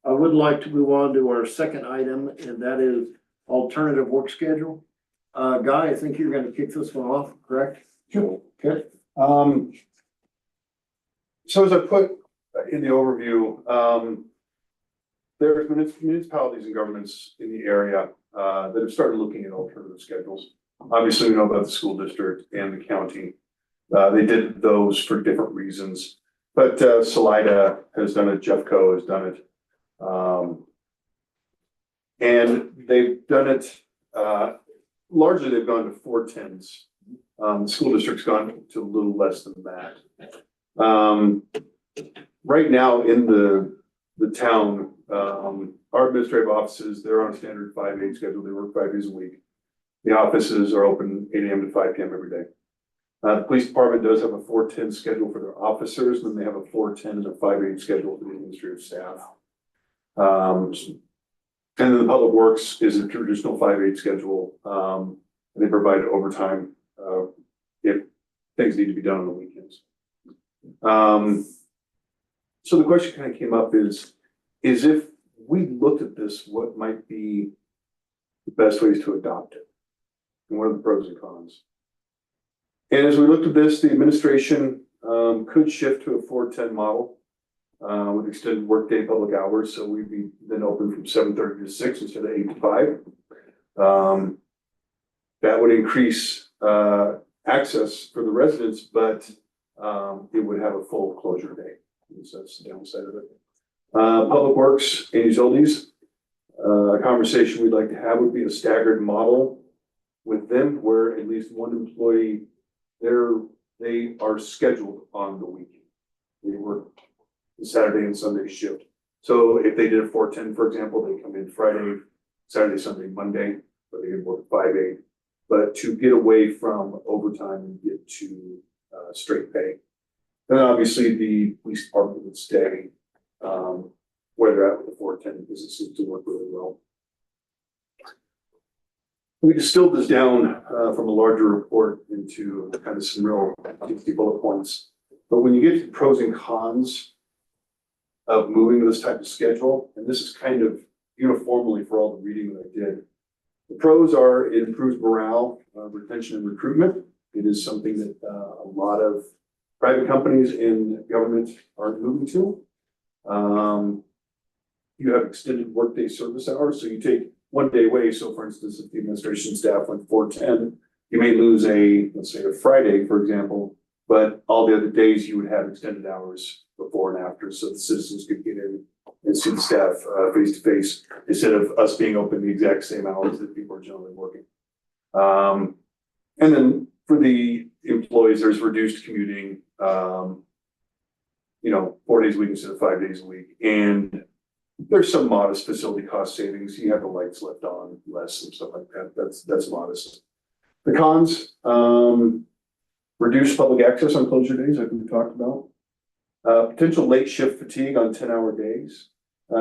I would like to move on to our second item, and that is alternative work schedule. Guy, I think you're gonna kick this one off, correct? Sure. Okay. So as I put in the overview, there's municipalities and governments in the area that have started looking at alternative schedules. Obviously, we know about the school district and the county. They did those for different reasons, but Salida has done it, Jeffco has done it. And they've done it, largely they've gone to 410s. The school district's gone to a little less than that. Right now in the town, our administrative offices, they're on a standard 5/8 schedule. They work 5 days a week. The offices are open 8 AM to 5 PM every day. The police department does have a 410 schedule for their officers, then they have a 410 and a 5/8 schedule for the administrative staff. And then the public works is a traditional 5/8 schedule. And they provide overtime, if things need to be done on the weekends. So the question kind of came up is if we looked at this, what might be the best ways to adopt it? And what are the pros and cons? And as we looked at this, the administration could shift to a 410 model with extended workday public hours. So we'd be then open from 7:30 to 6 instead of 8 to 5. That would increase, access for the residents, but, it would have a full closure day. So that's the downside of it. Public Works and Utilities, a conversation we'd like to have would be a staggered model with them where at least one employee, they are scheduled on the week. They work the Saturday and Sunday shift. So if they did a 4-10, for example, they come in Friday, Saturday, Sunday, Monday, but they can work 5-8. But to get away from overtime and get to straight pay. Then obviously the police department would stay where they're at with the 4-10 because it seems to work really well. We distilled this down from a larger report into kind of some real 60 bullet points. But when you get to the pros and cons of moving to this type of schedule, and this is kind of uniformly for all the reading that I did. The pros are it improves morale, retention and recruitment. It is something that a lot of private companies and government are moving to. You have extended workday service hours, so you take one day away. So for instance, if the administration staff went 4-10, you may lose let's say a Friday, for example, but all the other days you would have extended hours before and after, so the citizens could get in and see the staff face to face instead of us being open the exact same hours that people are generally working. And then for the employees, there's reduced commuting, 4 days a week instead of 5 days a week. And there's some modest facility cost savings. You have the lights left on less and stuff like that. That's modest. The cons, reduced public access on closure days, like we talked about. Potential late shift fatigue on 10-hour days.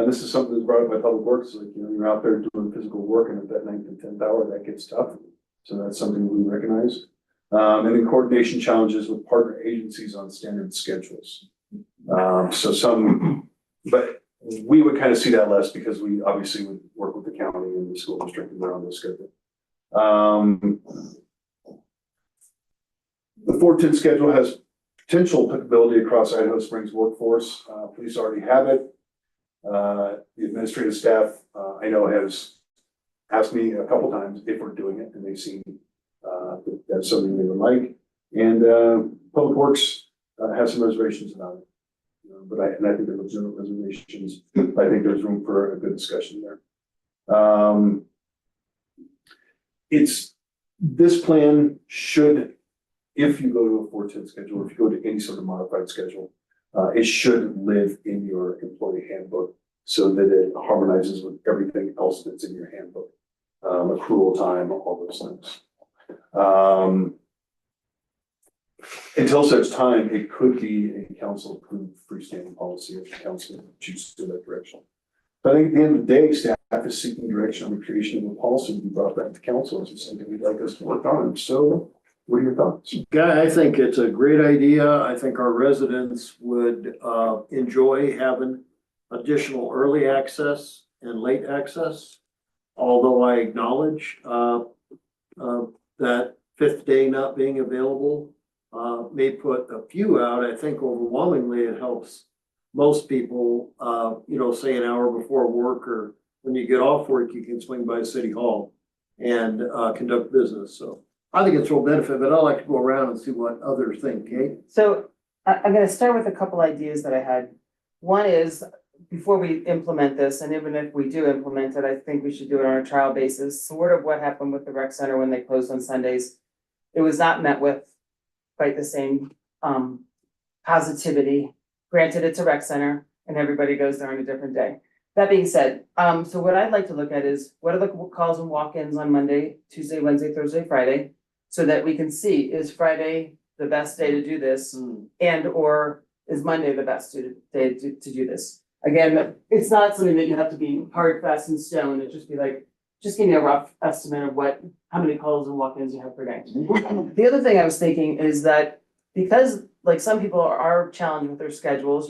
This is something that's brought up by Public Works, like, you're out there doing physical work and at that 9th and 10th hour, that gets tough. So that's something we recognize. And then coordination challenges with partner agencies on standard schedules. But we would kind of see that less because we obviously would work with the county and the school district and they're on the schedule. The 4-10 schedule has potential applicability across Idaho Springs workforce. Police already have it. The administrative staff, I know, has asked me a couple times if we're doing it, and they seem that's something they would like. And Public Works has some reservations about it. But I think there are legitimate reservations. I think there's room for a good discussion there. This plan should, if you go to a 4-10 schedule, or if you go to any sort of modified schedule, it should live in your employee handbook so that it harmonizes with everything else that's in your handbook. Accrual time, all those things. Until such time, it could be a council approved freestanding policy if the council chooses to go that direction. But I think at the end of the day, staff is seeking direction on the creation of a policy to be brought back to council as something we'd like us to work on. So what are your thoughts? Guy, I think it's a great idea. I think our residents would enjoy having additional early access and late access. Although I acknowledge that 5th day not being available may put a few out. I think overwhelmingly it helps most people, say an hour before work or when you get off work, you can swing by City Hall and conduct business. So I think it's a real benefit, but I'd like to go around and see what others think, Kate. So I'm gonna start with a couple ideas that I had. One is, before we implement this, and even if we do implement it, I think we should do it on a trial basis. Sort of what happened with the rec center when they closed on Sundays. It was not met with quite the same positivity. Granted, it's a rec center and everybody goes there on a different day. That being said, so what I'd like to look at is what are the calls and walk-ins on Monday, Tuesday, Wednesday, Thursday, Friday, so that we can see, is Friday the best day to do this? And or is Monday the best day to do this? Again, it's not something that you have to be hard, fast, and stone. It'd just be like, just give me a rough estimate of how many calls and walk-ins you have per day. The other thing I was thinking is that because like some people are challenged with their schedules,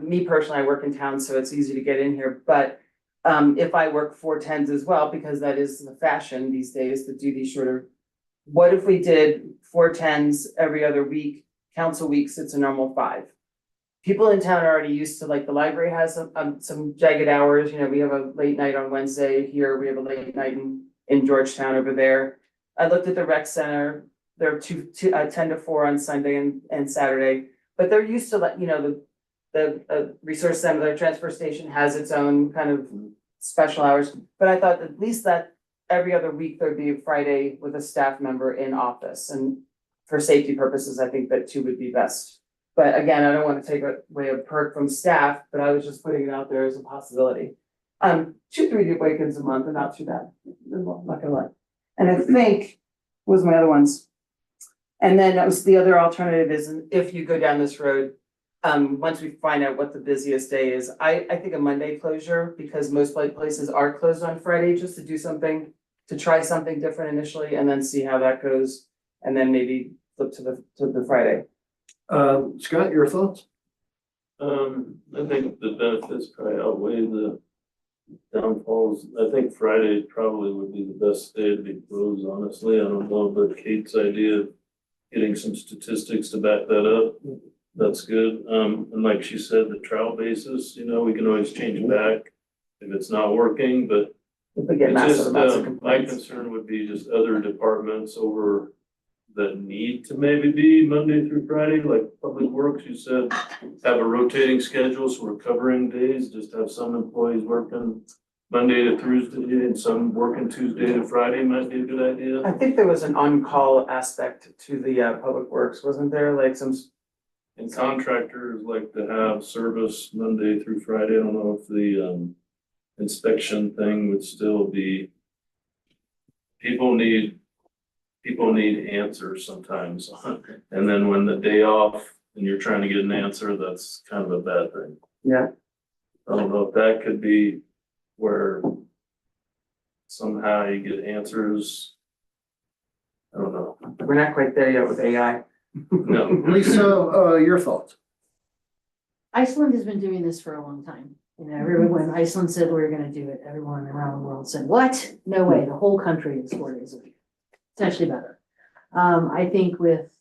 me personally, I work in town, so it's easy to get in here. But if I work 4-10s as well, because that is the fashion these days to do these shorter. What if we did 4-10s every other week? Council weeks, it's a normal 5. People in town are already used to, like, the library has some jagged hours. We have a late night on Wednesday here. We have a late night in in Georgetown over there. I looked at the rec center, they're 10 to 4 on Sunday and Saturday, but they're used to let, you know, the resource center, the transfer station has its own kind of special hours. But I thought at least that every other week there'd be a Friday with a staff member in office, and for safety purposes, I think that 2 would be best. But again, I don't want to take away a perk from staff, but I was just putting it out there as a possibility. 2-3 weekends a month are not too bad, I'm not gonna lie. And I think, what was my other ones? And then that was the other alternative is if you go down this road, once we find out what the busiest day is, I think a Monday closure, because most places are closed on Friday, just to do something, to try something different initially and then see how that goes. And then maybe flip to the Friday. Scott, your thoughts? I think the benefits probably outweigh the downfalls. I think Friday probably would be the best day to be closed, honestly. I don't know, but Kate's idea of getting some statistics to back that up, that's good. And like she said, the trial basis, you know, we can always change back if it's not working, but If we get it's massive just, amounts of my complaints. concern would be just other departments over that need to maybe be Monday through Friday, like Public Works, you said, have a rotating schedule, so we're covering days, just have some employees working Monday to Thursday and some working Tuesday to Friday might be a good idea. I think there was an on-call aspect to the Public Works, wasn't there? Like some, And contractors like to have service Monday through Friday. I don't know if the inspection thing would still be. People need answers sometimes. And then when the day off and you're trying to get an answer, that's kind of a bad thing. yeah, I don't know if that could be where somehow you get answers. I don't know. we're not quite there yet with AI. No. Lisa, your thoughts? Iceland has been doing this for a long time. You know, everyone, when Iceland said we were gonna do it, everyone around the world said, what? No way, the whole country is 4 days a week. It's actually better. I think with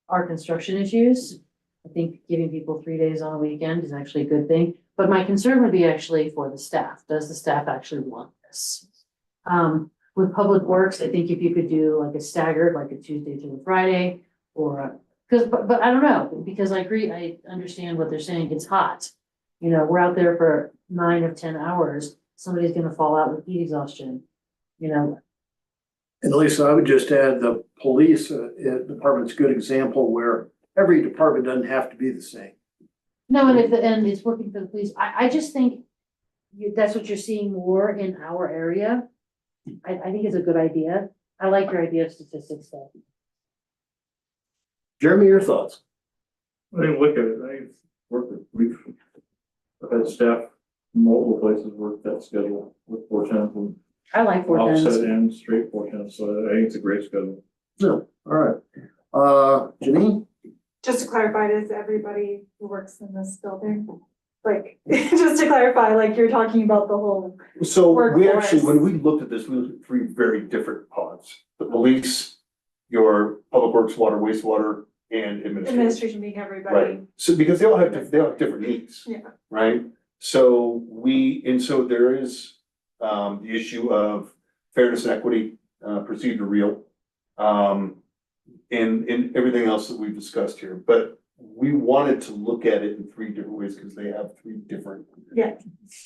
our construction issues, I think giving people 3 days on a weekend is actually a good thing. But my concern would be actually for the staff. Does the staff actually want this? With Public Works, I think if you could do like a staggered, like a Tuesday through a Friday, or, but I don't know, because I agree, I understand what they're saying, it's hot. You know, we're out there for 9 or 10 hours, somebody's gonna fall out with heat exhaustion, you know. And Lisa, I would just add the police department's a good example where every department doesn't have to be the same. No, and if the end is working for the police, I just think that's what you're seeing more in our area. I think it's a good idea. I like your idea of statistics though. Jeremy, your thoughts? I think look at it, I've had staff from multiple places work that schedule with 410 and I like 410s. offset and straight 410, so I think it's a great schedule. No, all right. Janine? Just to clarify, does everybody who works in this building, like, just to clarify, like, you're talking about the whole, So we actually, Workforce. when we looked at this, we looked at 3 very different pods. The police, your public works, water, wastewater, and administration. administration being everybody. Right, so because they all have different needs. Yeah. Right, so so there is the issue of fairness and equity, perceived or real. And everything else that we've discussed here, but we wanted to look at it in 3 different ways because they have 3 different. Yeah.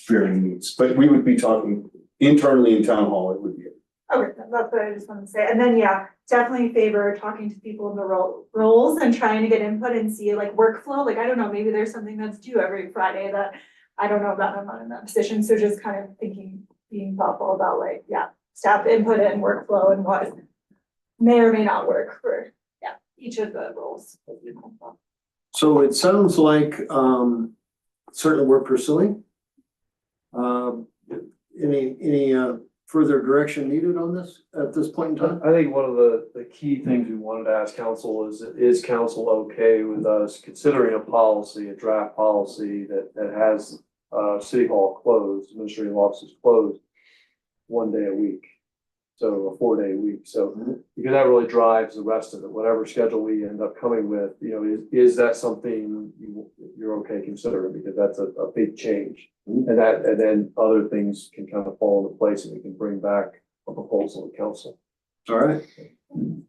Varying needs, but we would be talking internally in town hall, it would be. Okay, that's what I just wanted to say. And then, yeah, definitely favor talking to people in the roles and trying to get input and see like workflow. Like, I don't know, maybe there's something that's due every Friday that I don't know about, I'm not in that position. So just kind of thinking, being thoughtful about like, yeah, staff input and workflow and what may or may not work for, yeah, each of the roles. So it sounds like, certainly we're pursuing. Any further direction needed on this at this point in time? I think one of the key things we wanted to ask council is council okay with us considering a policy, a draft policy that has city hall closed, administrative offices closed 1 day a week. So a 4-day week. So because that really drives the rest of it, whatever schedule we end up coming with, you know, is that something you're okay considering? Because that's a big change. And then other things can kind of fall into place and we can bring back proposal to council. All right.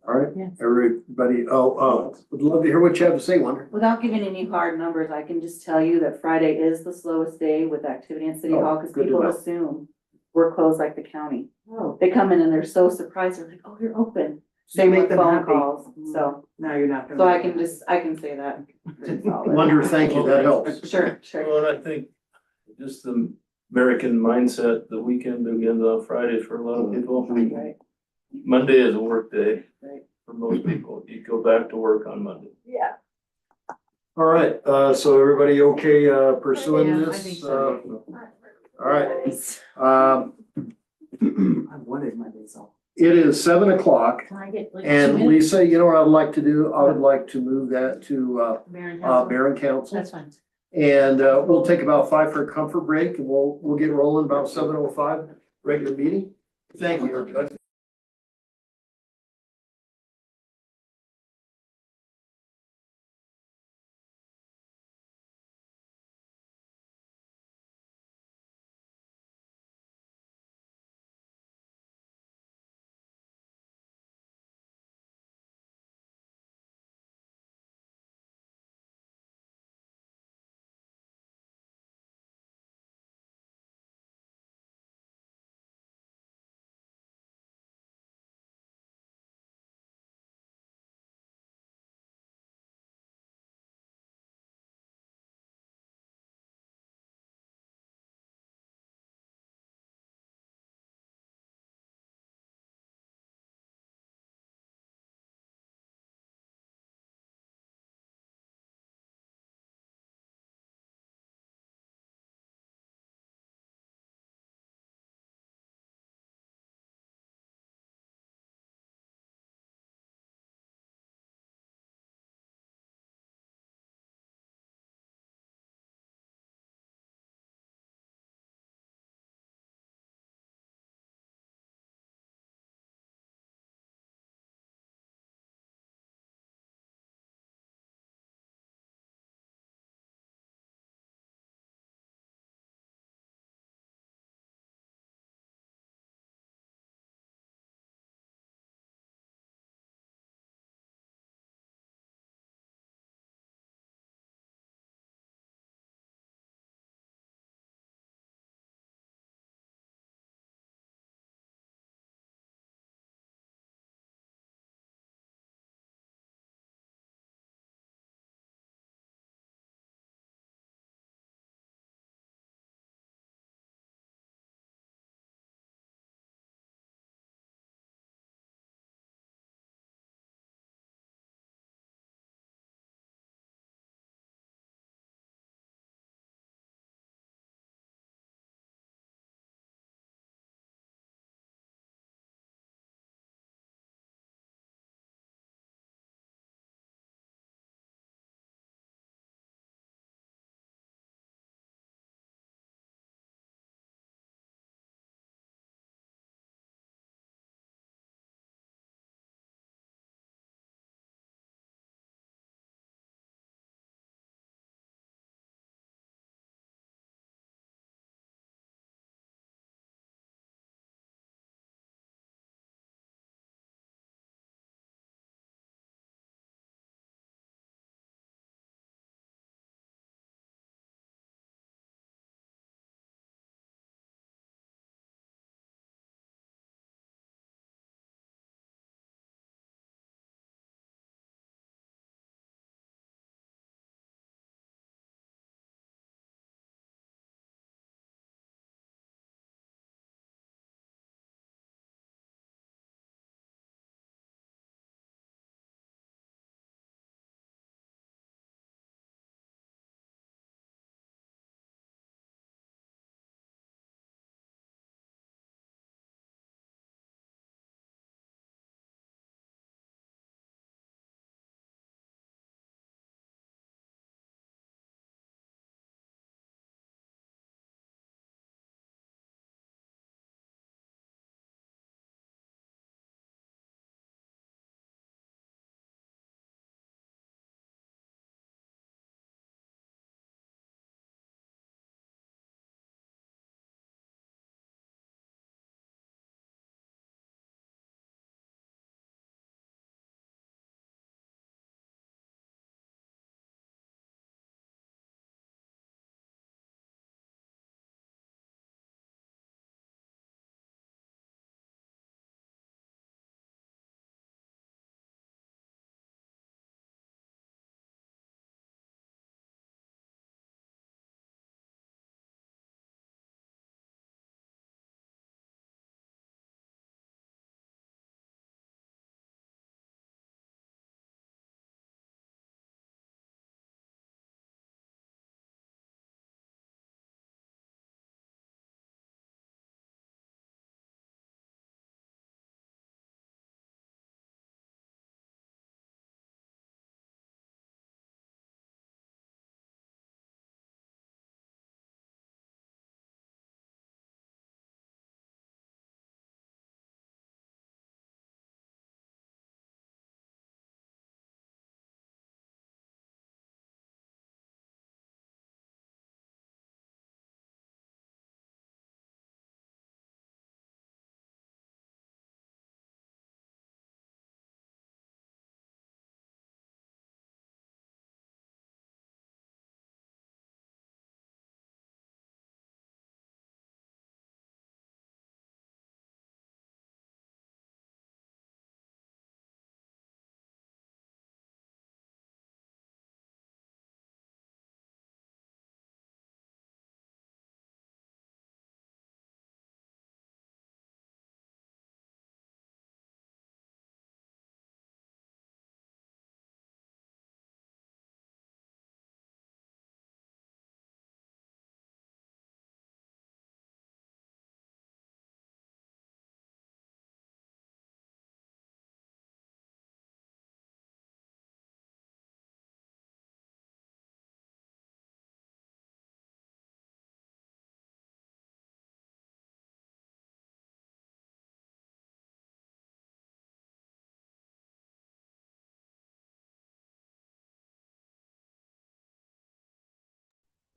All right, Yeah. everybody, would love to hear what you have to say, Wonder. Without giving any hard numbers, I can just tell you that Friday is the slowest day with activity in City Oh, Hall, because good to people know. assume we're closed like the county. Oh, They come in and they're so surprised, they're like, oh, you're open. So Same make with them phone happy. calls, so, now you're not gonna. so I can say that. pretty solid. Wonder, thank you, that helps. Sure, sure. Well, and I think just the American mindset, the weekend begins on Friday for a lot of people. Right, Monday is a work day right. for most people. You go back to work on Monday. Yeah. All right, so everybody okay, pursuing Yeah, I this? think so. All right, I wanted my days off. it is 7 o'clock, Can I get like 2 and minutes? Lisa, you know what I'd like to do? I would like to move that to, Mayor and council? Mayor and Council. That's fine. And, we'll take about 5 for a comfort break, and we'll get rolling about 7:05, regular meeting. Thank you, everybody.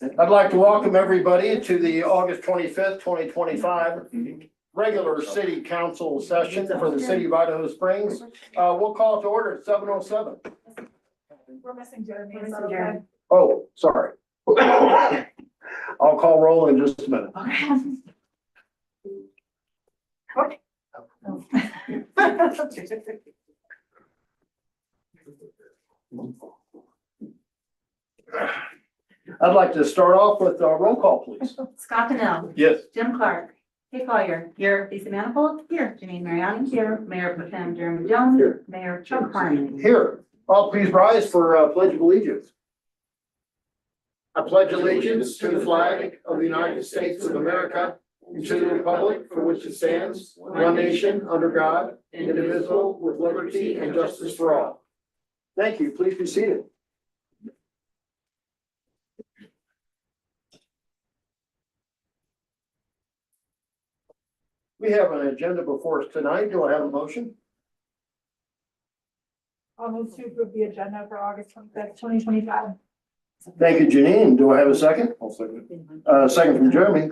I'd like to welcome everybody to the August 25th, 2025 regular city council session for the city of Idaho Springs. We'll call it to order at 7:07. We're missing Jeremy. Is that okay? Oh, sorry. I'll call roll in just a minute. I'd like to start off with a roll call, please. Scott Pennell, Yes. Jim Clark, Kate Collier, here, Lisa Manifold, here, Janine Mariani, here, Mayor Pro Tem Jeremy Jones, Here. Mayor Chuck Harmon. Here, all please rise for pledge of allegiance. I pledge allegiance to the flag of the United States of America and to the republic for which it stands, one nation, under God, indivisible, with liberty and justice for all. Thank you. Please be seated. We have an agenda before us tonight. Do I have a motion? I'll move to approve the agenda for August 25th, 2025. Thank you, Janine. Do I have a second? I'll second. Second from Jeremy.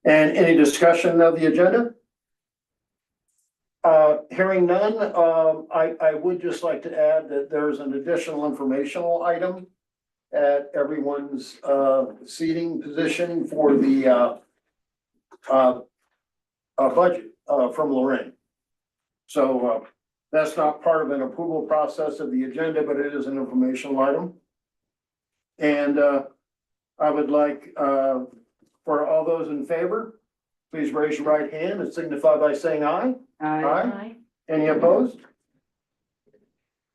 And any discussion of the agenda? Hearing none, I would just like to add that there's an additional informational item at everyone's seating position for the budget from Lorraine. So that's not part of an approval process of the agenda, but it is an informational item. And I would like for all those in favor, please raise your right hand and signify by saying aye. Aye. Any opposed?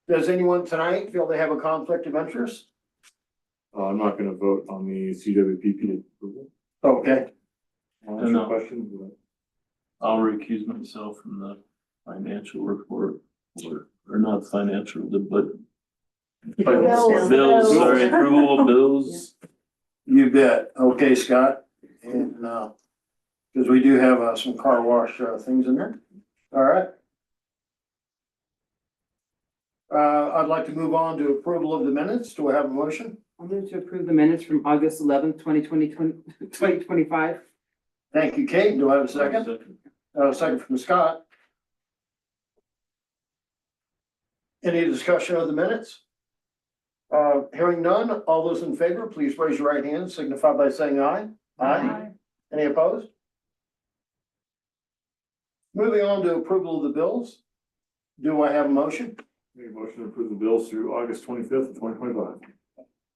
Does anyone tonight feel they have a conflict of interest? I'm not gonna vote on the CWPP approval. Okay, I'll answer No. questions, but I'll recuse myself from the financial report, or not financial, but bills, sorry, approval of bills. you bet. Okay, Scott. And because we do have some car wash things in there. All right. I'd like to move on to approval of the minutes. Do I have a motion? I'll move to approve the minutes from August 11th, 2025. Thank you, Kate. Do I have a second? Second from Scott. Any discussion of the minutes? Hearing none, all those in favor, please raise your right hand, signify by saying aye. Any opposed? Moving on to approval of the bills. Do I have a motion? make a motion to approve the bills through August 25th of 2025.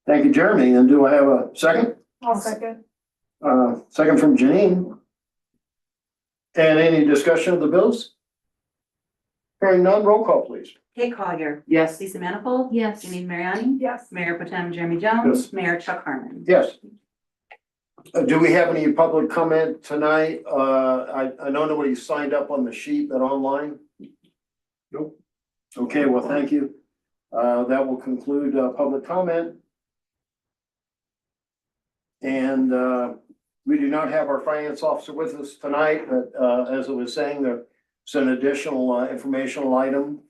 Thank you, Jeremy. And do I have a second? I'll second. Second from Janine. And any discussion of the bills? Hearing none, roll call, please. Kate Collier, Yes. Lisa Manifold, Yes. Janine Mariani, Yes. Mayor Pro Tem Jeremy Jones, Mayor Chuck Harmon. Yes. Do we have any public comment tonight? I know nobody signed up on the sheet, but online? Nope. Okay, well, thank you. That will conclude, public comment. And, we do not have our finance officer with us tonight, but, as I was saying, there's an additional, informational item,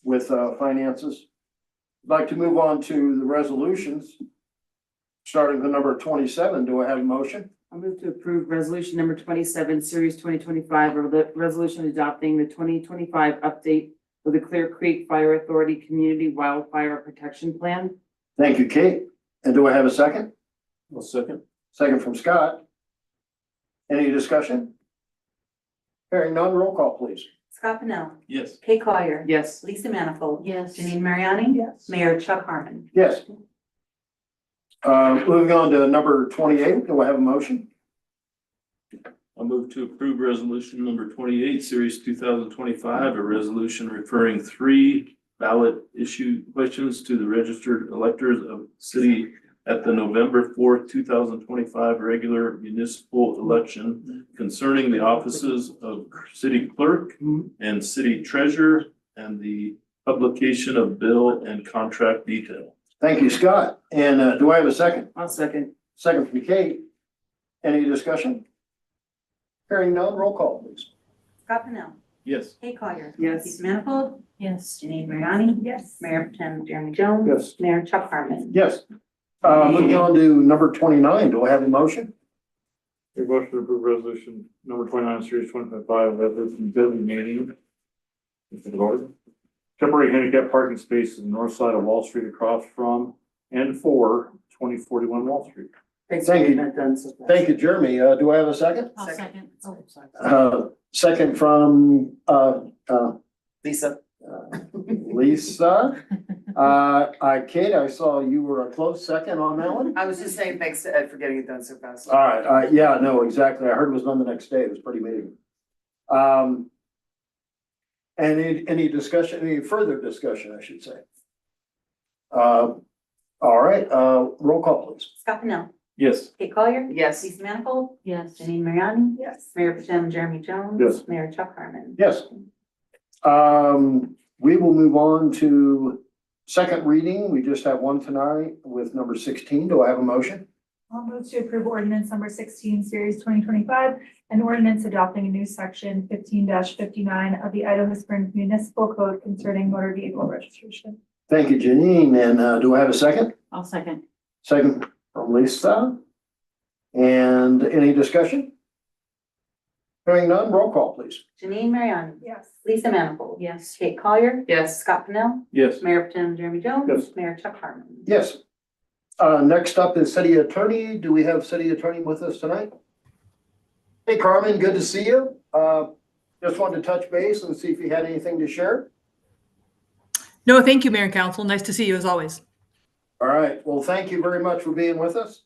with, finances. I'd like to move on to the resolutions. Starting with number 27, do I have a motion? I'll move to approve resolution number 27, series 2025, or the resolution adopting the 2025 update for the Clear Creek Fire Authority Community Wildfire Protection Plan. Thank you, Kate. And do I have a second? I'll second. Second from Scott. Any discussion? Hearing none, roll call, please. Scott Pennell, Yes. Kate Collier. Yes. Lisa Manifold. Yes. Janine Mariani. Yes. Mayor Chuck Harmon. Yes. Moving on to number 28, do I have a motion? I'll move to approve resolution number 28, series 2025, a resolution referring 3 ballot issue questions to the registered electors of the city at the November 4th, 2025 regular municipal election concerning the offices of city clerk and city treasurer and the publication of bill and contract detail. Thank you, Scott. And do I have a second? I'll second. Second from Kate. Any discussion? Hearing none, roll call, please. Scott Pennell, Yes. Kate Collier. Yes. Lisa Manifold, Yes. Janine Mariani. Yes. Mayor Pro Tem Jeremy Jones. Yes. Mayor Chuck Harmon. Yes. Moving on to number 29, do I have a motion? Your motion to approve resolution number 29, series 2025, resolution designating temporary handicap parking spaces on the north side of Wall Street across from and for 2041 Wall Street. Thanks Thank for you. getting that done so fast. Thank you, Jeremy. Do I have a second? I'll second. Oh, sorry. Second from, Lisa. Lisa. Kate, I saw you were a close second on that one. I was just saying thanks to Ed for getting it done so fast. All right, yeah, no, exactly. I heard it was done the next day. It was pretty amazing. Any discussion, any further discussion, I should say? All right, roll call, please. Scott Pennell, Yes. Kate Collier. Yes. Lisa Manifold, Yes. Janine Mariani, Yes. Mayor Potem Jeremy Jones. Yes. Mayor Chuck Harmon. Yes. We will move on to second reading. We just have one tonight with number 16. Do I have a motion? I'll move to approve ordinance number 16, series 2025, an ordinance adopting a new section 15-59 of the Idaho Springs Municipal Code concerning motor vehicle registration. Thank you, Janine. And do I have a second? I'll second. Second from Lisa. And any discussion? Hearing none, roll call, please. Janine Mariani, Yes. Lisa Manifold, Yes. Kate Collier, Yes. Scott Pennell, Yes. Mayor Potem Jeremy Jones. Yes. Mayor Chuck Harmon. Yes. Next up is city attorney. Do we have city attorney with us tonight? Hey, Carmen, good to see you. Just wanted to touch base and see if you had anything to share. No, thank you, Mayor and Council. Nice to see you as always. All right. Well, thank you very much for being with us.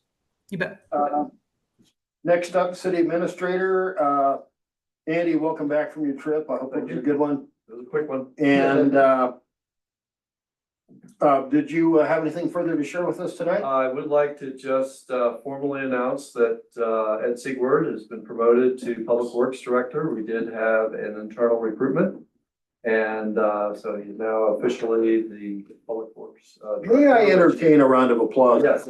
You bet. Next up, city administrator, Andy, welcome back from your trip. I hope it was a good one. It was a quick one. And, did you have anything further to share with us tonight? I would like to just formally announce that Ed Siegward has been promoted to Public Works Director. We did have an internal recruitment. And so he's now officially the Public Works. May I entertain a round of applause? Yes.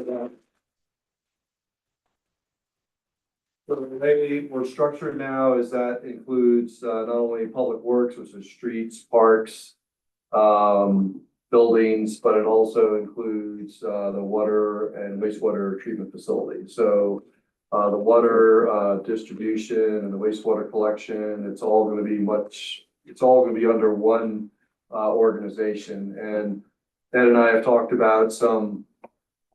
So the way we're structured now is that includes not only Public Works, which is streets, parks, buildings, but it also includes the water and wastewater treatment facility. So the water distribution and the wastewater collection, it's all going to be under one organization. And Ed and I have talked about some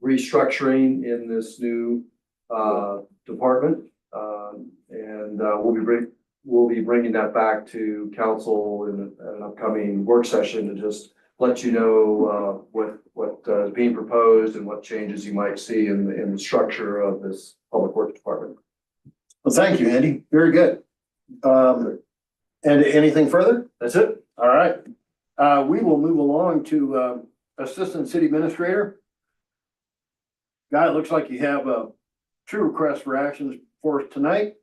restructuring in this new department. And we'll be bringing that back to council in an upcoming work session to just let you know what is being proposed and what changes you might see in the structure of this Public Works Department. Well, thank you, Andy. Very good. And anything further? That's it. All right. We will move along to Assistant City Administrator. Guy, it looks like you have a true request for actions for us tonight.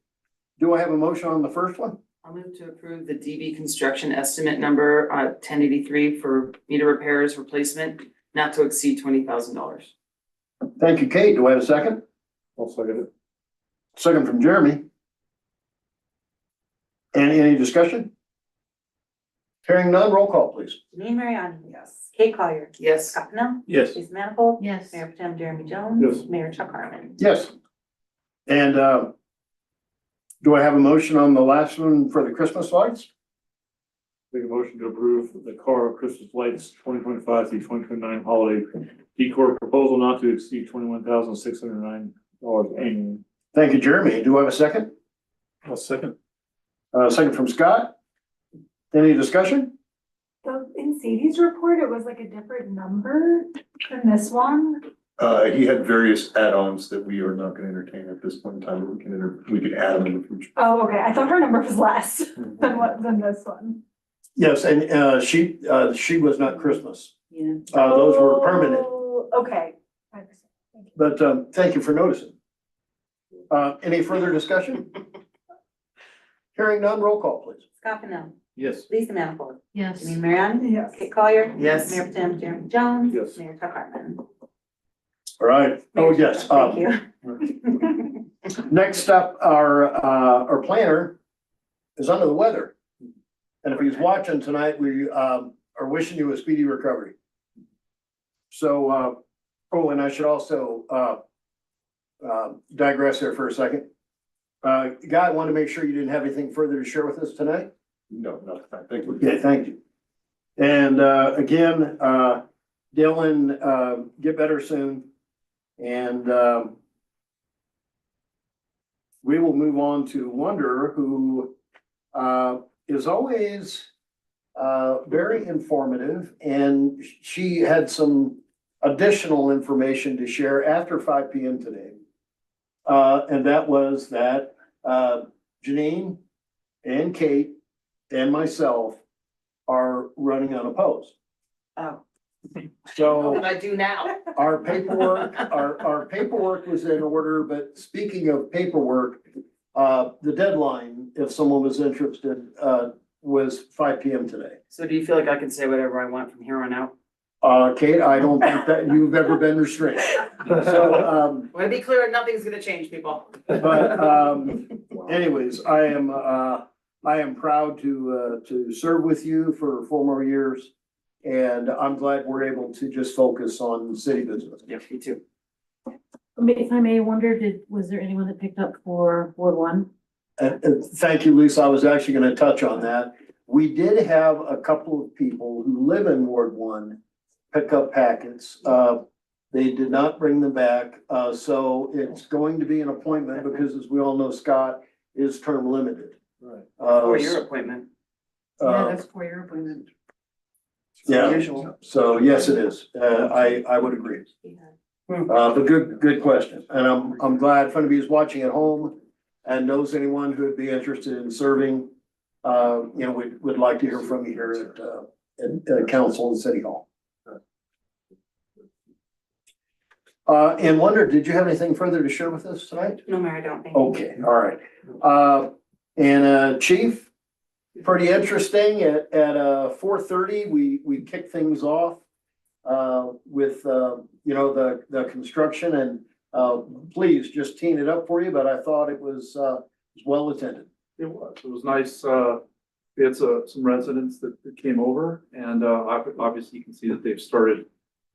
Do I have a motion on the first one? I'll move to approve the DB construction estimate number 1083 for meter repairs replacement, not to exceed $20,000. Thank you, Kate. Do I have a second? I'll second it. Second from Jeremy. Any discussion? Hearing none, roll call, please. Janine Mariani. Yes. Kate Collier, Yes. Scott Pennell, Yes. Lisa Manifold, Yes. Mayor Potem Jeremy Jones. Yes. Mayor Chuck Harmon. Yes. And do I have a motion on the last one for the Christmas lights? Make a motion to approve the Carl Christmas Lights 2025 through 2029 holiday decor proposal not to exceed $21,609 annually. Thank you, Jeremy. Do I have a second? I'll second. Second from Scott. Any discussion? So in Sadie's report, it was like a different number than this one. He had various add-ons that we are not gonna entertain at this point in time. We can add them in the future. Oh, okay. I thought her number was less than this one. Yes, and she was not Christmas. Yeah. Those were permanent, Oh, okay. I understand. Thank you. but thank you for noticing. Any further discussion? Hearing none, roll call, please. Scott Pennell, Yes. Lisa Manifold, Yes. Janine Mariani. Yes. Kate Collier. Yes. Mayor Potem Jeremy Jones. Yes. Mayor Chuck Harmon. All right. Oh, yes. Thank you. Next up, our planner is under the weather. And if he's watching tonight, we are wishing you a speedy recovery. So Oh, and I should also, digress there for a second. Guy, I wanted to make sure you didn't have anything further to share with us tonight. No, thank you. Okay, thank you. And, again, Dylan, get better soon. And, we will move on to Wonder, who, is always, very informative, and she had some additional information to share after 5 p.m. today. And that was that, Janine and Kate and myself are running unopposed. Oh, what So can I do now? our paperwork was in order, but speaking of paperwork, the deadline, if someone was interested, was 5 p.m. today. So do you feel like I can say whatever I want from here on out? Kate, I don't think that you've ever been restrained. So, I want to be clear, nothing's gonna change, people. but, anyways, I am proud to serve with you for 4 more years. And I'm glad we're able to just focus on city business. Yeah, me too. If I may wonder, was there anyone that picked up for Ward 1? And thank you, Lisa. I was actually gonna touch on that. We did have a couple of people who live in Ward 1 pick up packets. They did not bring them back. So it's going to be an appointment because, as we all know, Scott is term limited. Right. For your appointment. For your appointment. Yeah, Unusual. so yes, it is. I would agree. But good question. And I'm glad if anybody is watching at home and knows anyone who would be interested in serving, we'd like to hear from you here at council and city hall. And Wonder, did you have anything further to share with us tonight? No, Mayor, I don't think. Okay, all right. And Chief, pretty interesting. At 4:30, we kick things off with the construction, and please just teeing it up for you, but I thought it was well attended. It was nice. We had some residents that came over, and obviously you can see that they've started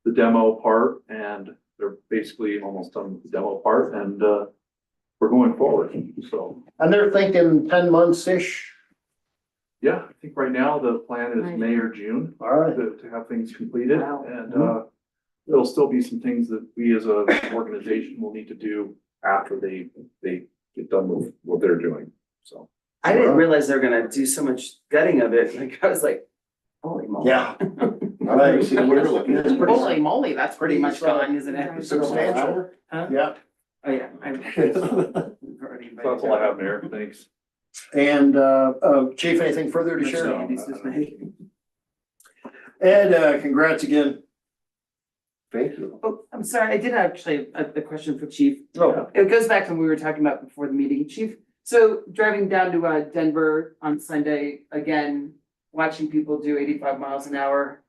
the demo part, and they're basically almost done with the demo part, and we're going forward, so. And they're thinking 10 months-ish. Yeah, I think right now the plan is Right. May or June All right. to have things completed, Wow. and there'll still be some things that we as a organization will need to do after they get done with what they're doing, so. I didn't realize they were gonna do so much gutting of it. Like, I was like, holy moly. Yeah. Right, see, we're looking at It's pretty Holy moly, that's pretty much gone, isn't it? substantial. Huh? Yeah. Oh, yeah. That's all I have, Mayor, thanks. And Chief, anything further to share? Andy's just made. Ed, congrats again. Thank you. Oh, I'm sorry, I did actually have a question for Chief. Oh, It goes back to what we were talking about before the meeting. Chief, so driving down to Denver on Sunday, again, watching people do 85 miles an hour.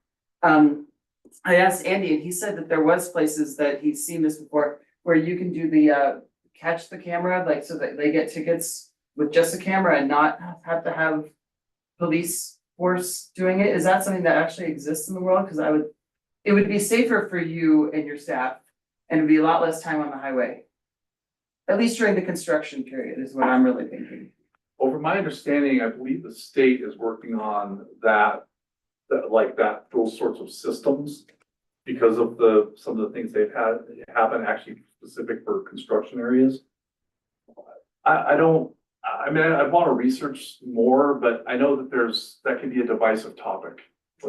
I asked Andy and he said that there was places that he's seen this before where you can do the catch the camera, like so that they get tickets with just a camera and not have to have police force doing it. Is that something that actually exists in the world? Because it would be safer for you and your staff and it'd be a lot less time on the highway. At least during the construction period is what I'm really thinking. Over my understanding, I believe the state is working on those sorts of systems. Because of some of the things they've had happen actually specific for construction areas. I'd want to research more, but I know that that can be a divisive topic.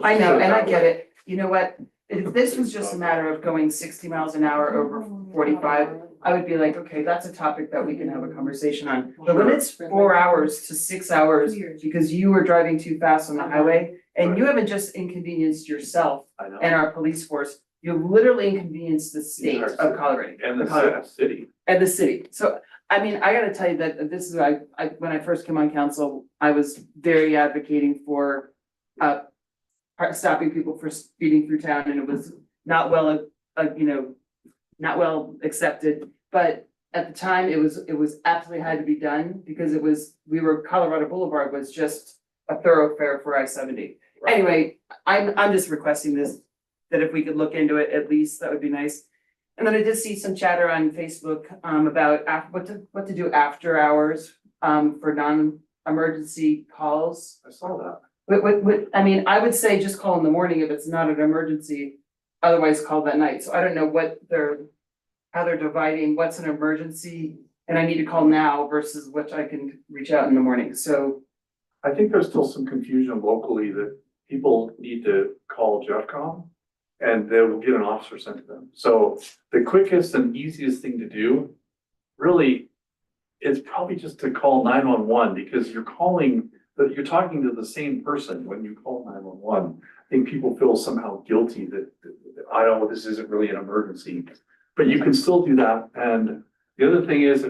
I know, and I get it. You know what? If this was just a matter of going 60 miles an hour over 45, I would be like, okay, that's a topic that we can have a conversation on. But when it's 4 hours to 6 hours because you were driving too fast on the highway and you haven't just inconvenienced yourself I know. and our police force, you literally inconvenienced the state of Colorado. And the city. And the city. So, I mean, I gotta tell you that this is, when I first came on council, I was very advocating for stopping people for speeding through town, and it was not well, not well accepted. But at the time, it was absolutely had to be done because Colorado Boulevard was just a thoroughfare for I-70. Anyway, I'm just requesting this, that if we could look into it, at least that would be nice. And then I did see some chatter on Facebook, about what to do after hours, for non-emergency calls. I saw that. I mean, I would say just call in the morning if it's not an emergency, otherwise call that night. So I don't know how they're dividing what's an emergency and I need to call now versus which I can reach out in the morning. So I think there's still some confusion locally that people need to call Jeffcom and they will get an officer sent to them. So the quickest and easiest thing to do really is probably just to call 911 because you're talking to the same person when you call 911. I think people feel somehow guilty that I know this isn't really an emergency, but you can still do that. And the other thing is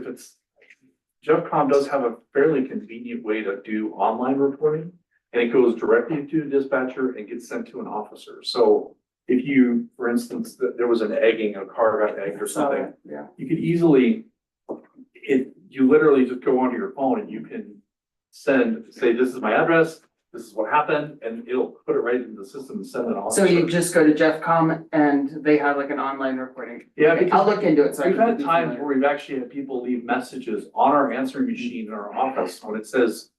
Jeffcom does have a fairly convenient way to do online reporting, and it goes directly to the dispatcher and gets sent to an officer. So if you, for instance, there was an egging, a car got egged or something, yeah. you could easily, you literally just go onto your phone and you can say, this is my address, this is what happened, and it'll put it right into the system and send it off. So you just go to Jeffcom and they have like an online recording? Yeah, Okay, I'll look into it. So I We've can had be times familiar. where we've actually had people leave messages on our answering machine in our office when it says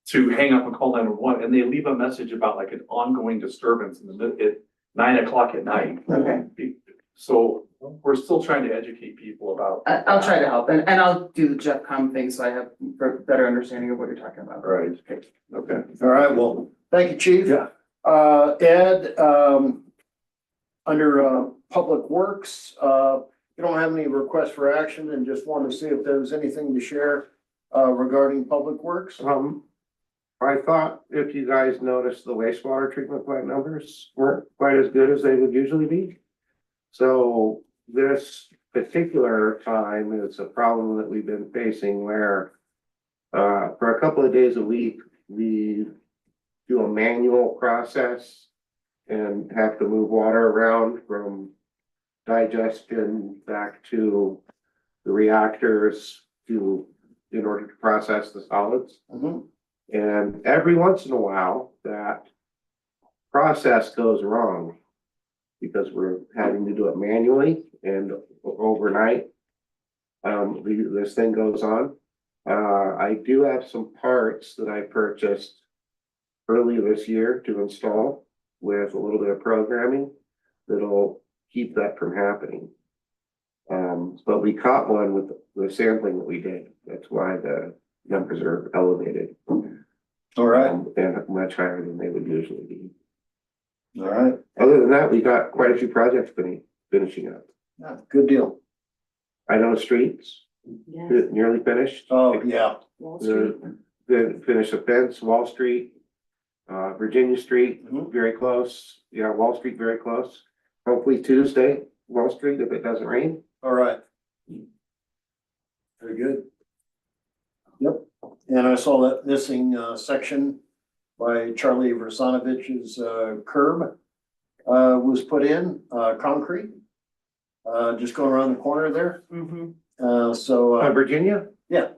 to hang up and call 911, and they leave a message about like an ongoing disturbance at 9 o'clock at night. Okay. So we're still trying to educate people about. I'll try to help and I'll do the Jeffcom thing so I have a better understanding of what you're talking about. Right, okay. All right, well, thank you, chief. Yeah. Ed, under, Public Works, you don't have any requests for action and just want to see if there's anything to share, regarding Public Works. I thought if you guys noticed, the wastewater treatment plant numbers weren't quite as good as they would usually be. So this particular time is a problem that we've been facing where for a couple of days a week, we do a manual process and have to move water around from digestion back to the reactors in order to process the solids. Mhm. And every once in a while, that process goes wrong because we're having to do it manually and overnight. This thing goes on. I do have some parts that I purchased early this year to install with a little bit of programming that'll keep that from happening. But we caught one with the sampling that we did. That's why the numbers are elevated. All right, And much higher than they would usually be. all right, Other than that, we got quite a few projects finishing up. yeah, good deal. Idaho Streets, Yeah. nearly finished. Oh, yeah, Wall Street. Then finish a fence, Wall Street, Virginia Street, Mhm. very close. Yeah, Wall Street, very close. Hopefully Tuesday, Wall Street, if it doesn't rain. all right. Very good. Yep, and I saw that missing, section by Charlie Versanovich's, curb, was put in, concrete. Just going around the corner there, so, Virginia? yeah.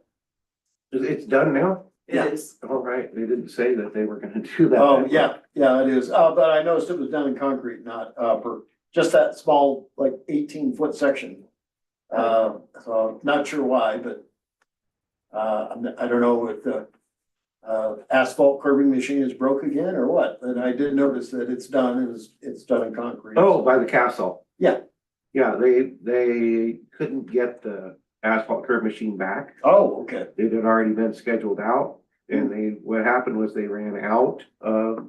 It's done now? Yeah. It is. All right, they didn't say that they were gonna do that. Oh, yeah, yeah, it is, but I noticed it was done in concrete, not, for just that small, like 18-foot section. So not sure why, but, I don't know if the, asphalt curbing machine is broke again or what, but I did notice that it's done, it's done in concrete. Oh, by the castle. Yeah. Yeah, they couldn't get the asphalt curb machine back. Oh, okay, It had already been scheduled out, and what happened was they ran out of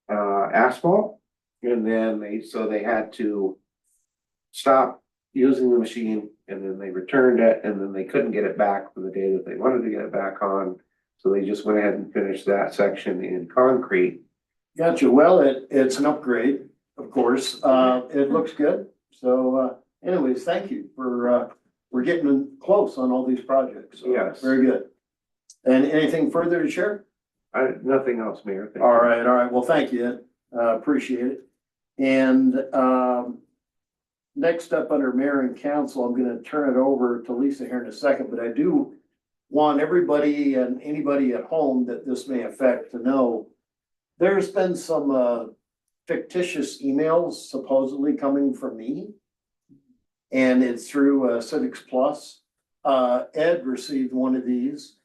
asphalt. And then they had to stop using the machine, and then they returned it, and then they couldn't get it back for the day that they wanted to get it back on. So they just went ahead and finished that section in concrete. gotcha, well, it's an upgrade, of course, it looks good, so, anyways, thank you for, we're getting close on all these projects. So Yes. very good. And anything further to share? Nothing else, Mayor. Thank you. All right, well, thank you, Ed. Appreciate it. And, next up under mayor and council, I'm gonna turn it over to Lisa here in a second, but I do want everybody and anybody at home that this may affect to know, there's been some, fictitious emails supposedly coming from me and it's through Civics Plus. Ed received one of these,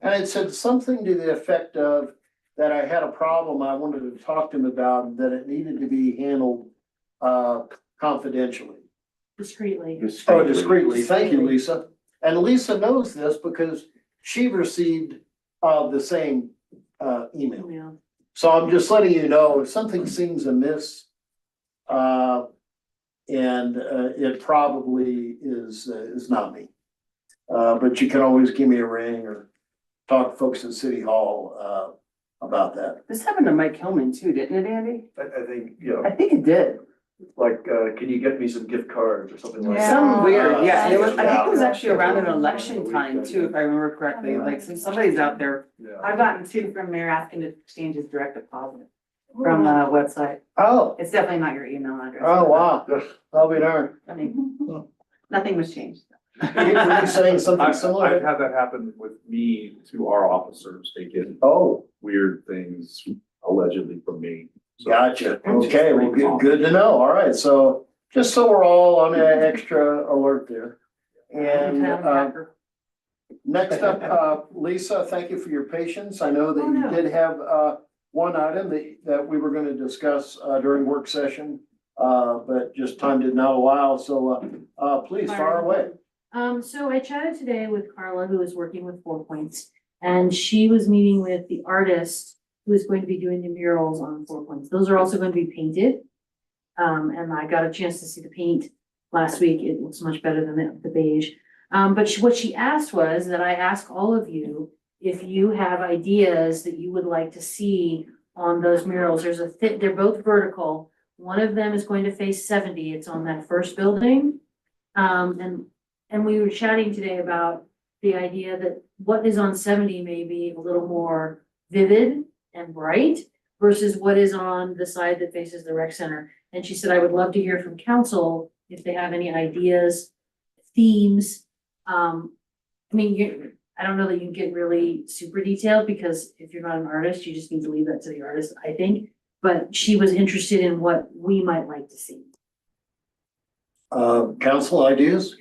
and it said something to the effect of that I had a problem I wanted to talk to him about, that it needed to be handled confidentially. Discreetly. Oh, discreetly. Thank you, Lisa. And Lisa knows this because she received the same email. Yeah. So I'm just letting you know if something seems amiss, and it probably is not me. But you can always give me a ring or talk to folks at City Hall about that. This happened to Mike Hillman too, didn't it, Andy? I think, you I know, think it did. like, can you get me some gift cards or something like that? Some weird, yeah, and it was, I think it was Yeah. actually around an election time too, if I remember correctly, like, so somebody's out there. Yeah. I've gotten two from Mayor asking to exchange his direct deposit from the website. Oh, It's definitely not your email address. oh, wow. I'll be darned. I mean, nothing was changed. Were you saying something I've similar? had that happen with me to our officers. They get Oh, weird things allegedly from me. So- gotcha. Okay, well, good to know. All right, so just so we're all on an extra alert there. And next up, Lisa, thank you for your patience. I know that Oh, you no. did have one item that we were gonna discuss during work session, but just time did not allow, so please fire away. So I chatted today with Carla, who is working with 4 Points, and she was meeting with the artist who is going to be doing the murals on 4 Points. Those are also going to be painted. And I got a chance to see the paint last week. It looks much better than the beige. But what she asked was that I ask all of you if you have ideas that you would like to see on those murals. They're both vertical. One of them is going to face 70. It's on that first building. And we were chatting today about the idea that what is on 70 may be a little more vivid and bright versus what is on the side that faces the rec center. And she said, I would love to hear from council if they have any ideas, themes. I mean, I don't know that you can get really super detailed because if you're not an artist, you just need to leave that to the artist, I think. But she was interested in what we might like to see. Council ideas?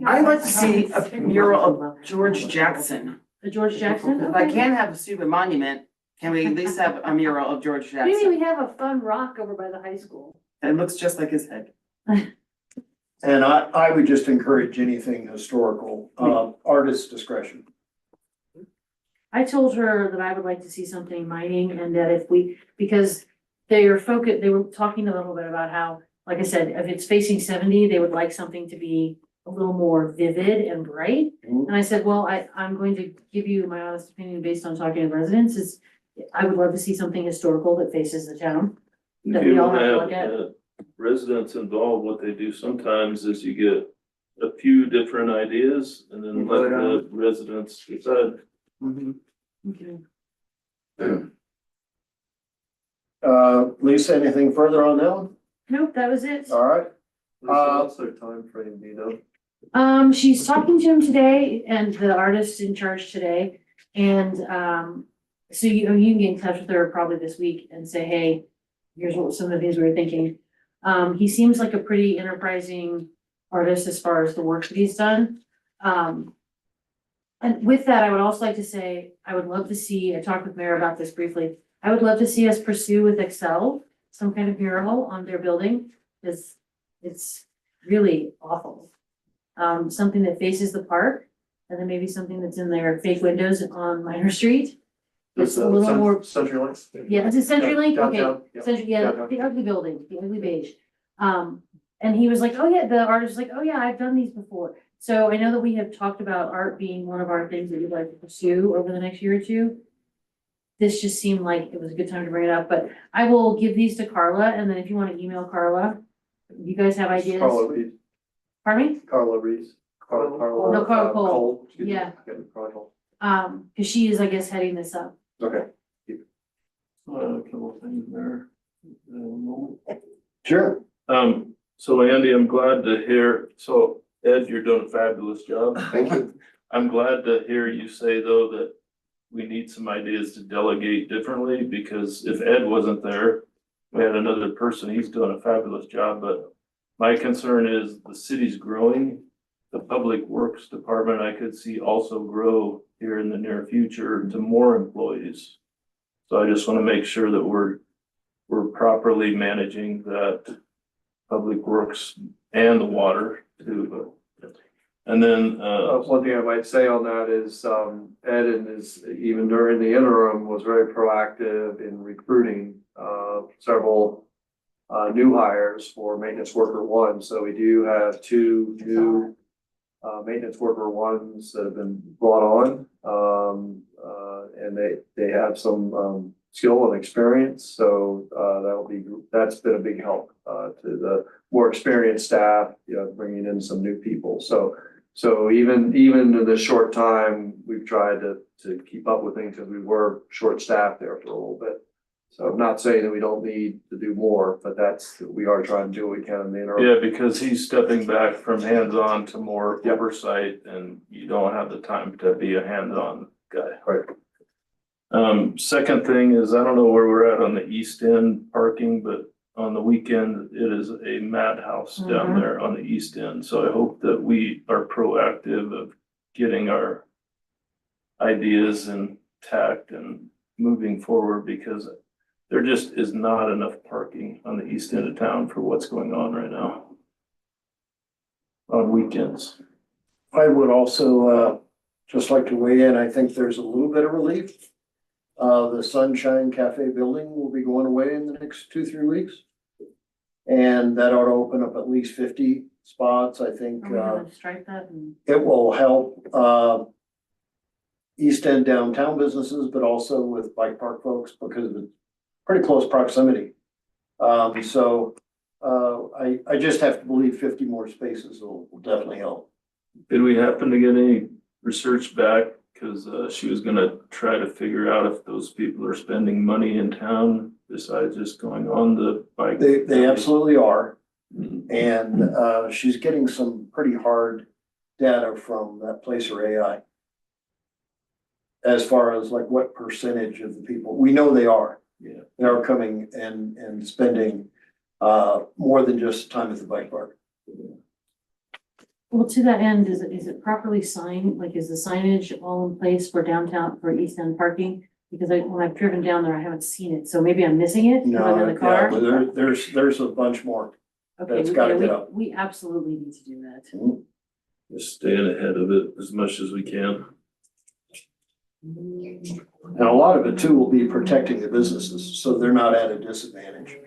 I'd like to see a mural of George Jackson. The George Jackson? If I can't have a stupid monument, can we at least have a mural of George Maybe Jackson? we have a fun rock over by the high school. It looks just like his head. And I would just encourage anything historical, artist's discretion. I told her that I would like to see something mining and that because they were talking a little bit about how, like I said, if it's facing 70, they would like something to be a little more vivid and bright. Mhm. And I said, well, I'm going to give you my honest opinion based on talking to residents I would love to see something historical that faces the town. That If we you all have to look have at. residents involved, what they do sometimes is you get a few different ideas and then let the residents decide. Okay. Lisa, anything further on that one? Nope, that was it. All right. Lisa, what's their timeframe, do you know? She's talking to him today and the artist in charge today. And, so you can get in touch with her probably this week and say, hey, here's what some of the things we were thinking. He seems like a pretty enterprising artist as far as the work that he's done. And with that, I would also like to say, I would love to see, I talked with Mayor about this briefly. I would love to see us pursue with Excel some kind of mural on their building, because it's really awful. Something that faces the park, and then maybe something that's in their fake windows on Minor Street. It's a little more, CenturyLink? yeah, is it CenturyLink? Okay, Downtown, yeah. Century, yeah, Downtown. the ugly building, the ugly beige. And he was like, oh yeah, the artist was like, oh yeah, I've done these before. So I know that we have talked about art being one of our things that we'd like to pursue over the next year or two. This just seemed like it was a good time to bring it up, but I will give these to Carla, and then if you want to email Carla, you guys have ideas? Carla Reed, Pardon me? Carla Reed. Carla, No, Carla Cole. Cole, excuse me. Yeah. Getting Carla Cole. Cause she is, I guess, heading this up. Okay. A couple of things there. Sure. So Andy, I'm glad to hear, so Ed, you're doing a fabulous job. Thank you. I'm glad to hear you say though that we need some ideas to delegate differently, because if Ed wasn't there, we had another person, he's doing a fabulous job, but my concern is the city's growing. The Public Works Department, I could see also grow here in the near future to more employees. So I just want to make sure that we're properly managing that Public Works and the water too. And then, One thing I might say on that is, Ed even during the interim, was very proactive in recruiting, several, new hires for maintenance worker one. So we do have two new, maintenance worker ones that have been brought on. And they have some, skill and experience. So, that's been a big help, to the more experienced staff, bringing in some new people. So even in the short time, we've tried to keep up with things because we were short staffed there for a little bit. So I'm not saying that we don't need to do more, but we are trying to do what we can in the interim. yeah, because he's stepping back from hands-on to more oversight, and you don't have the time to be a hands-on guy. Right. Second thing is, I don't know where we're at on the east end parking, but on the weekend, it is a madhouse down there on the east end. So I hope that we are proactive of getting our ideas intact and moving forward, because there just is not enough parking on the east end of town for what's going on right now on weekends. I would also, just like to weigh in. I think there's a little bit of relief. The Sunshine Cafe building will be going away in the next 2-3 weeks. And that ought to open up at least 50 spots. I think, Are we gonna strike that and? it will help, East End downtown businesses, but also with bike park folks because of pretty close proximity. I just have to believe 50 more spaces will definitely help. Did we happen to get any research back? Cause she was gonna try to figure out if those people are spending money in town besides just going on the bike. They absolutely are. And, she's getting some pretty hard data from that Placer AI. As far as like what percentage of the people, we know they are. Yeah. They are coming and spending, more than just time at the bike park. Well, to that end, is it properly signed? Like, is the signage all in place for downtown, for East End parking? Because when I've driven down there, I haven't seen it, so maybe I'm missing it because I'm in the car. Yeah, but there's a bunch more. Okay, that's gotta get up. we absolutely need to do that. Just staying ahead of it as much as we can. And a lot of it too will be protecting the businesses, so they're not at a disadvantage.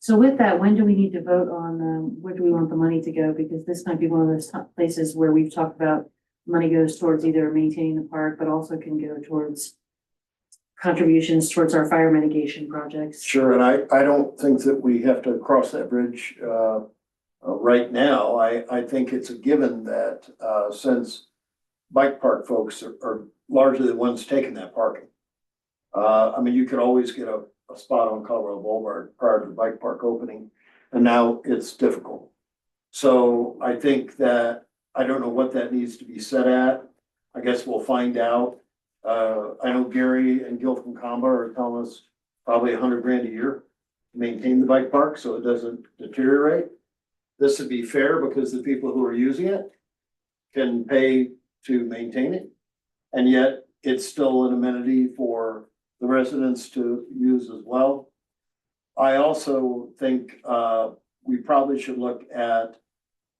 So with that, when do we need to vote on, where do we want the money to go? Because this might be one of those places where we've talked about money goes towards either maintaining the park, but also can go towards contributions towards our fire mitigation projects. Sure, and I don't think that we have to cross that bridge, right now. I think it's a given that, since bike park folks are largely the ones taking that parking. I mean, you could always get a spot on Colorado Boulevard prior to the bike park opening, and now it's difficult. So I think that, I don't know what that needs to be set at. I guess we'll find out. I know Gary and Gil from Comba are telling us probably $100,000 a year to maintain the bike park so it doesn't deteriorate. This would be fair because the people who are using it can pay to maintain it. And yet it's still an amenity for the residents to use as well. I also think, we probably should look at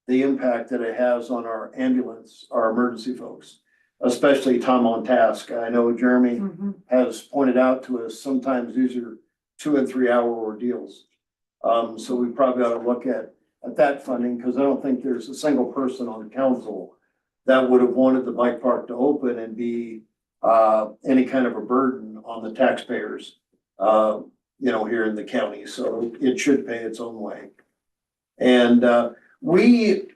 the impact that it has on our ambulance, our emergency folks, especially time on task. I know Jeremy has pointed out to us, sometimes these are 2 and 3 hour ordeals. So we probably ought to look at that funding, because I don't think there's a single person on the council that would have wanted the bike park to open and be any kind of a burden on the taxpayers, here in the county. So it should pay its own way. And we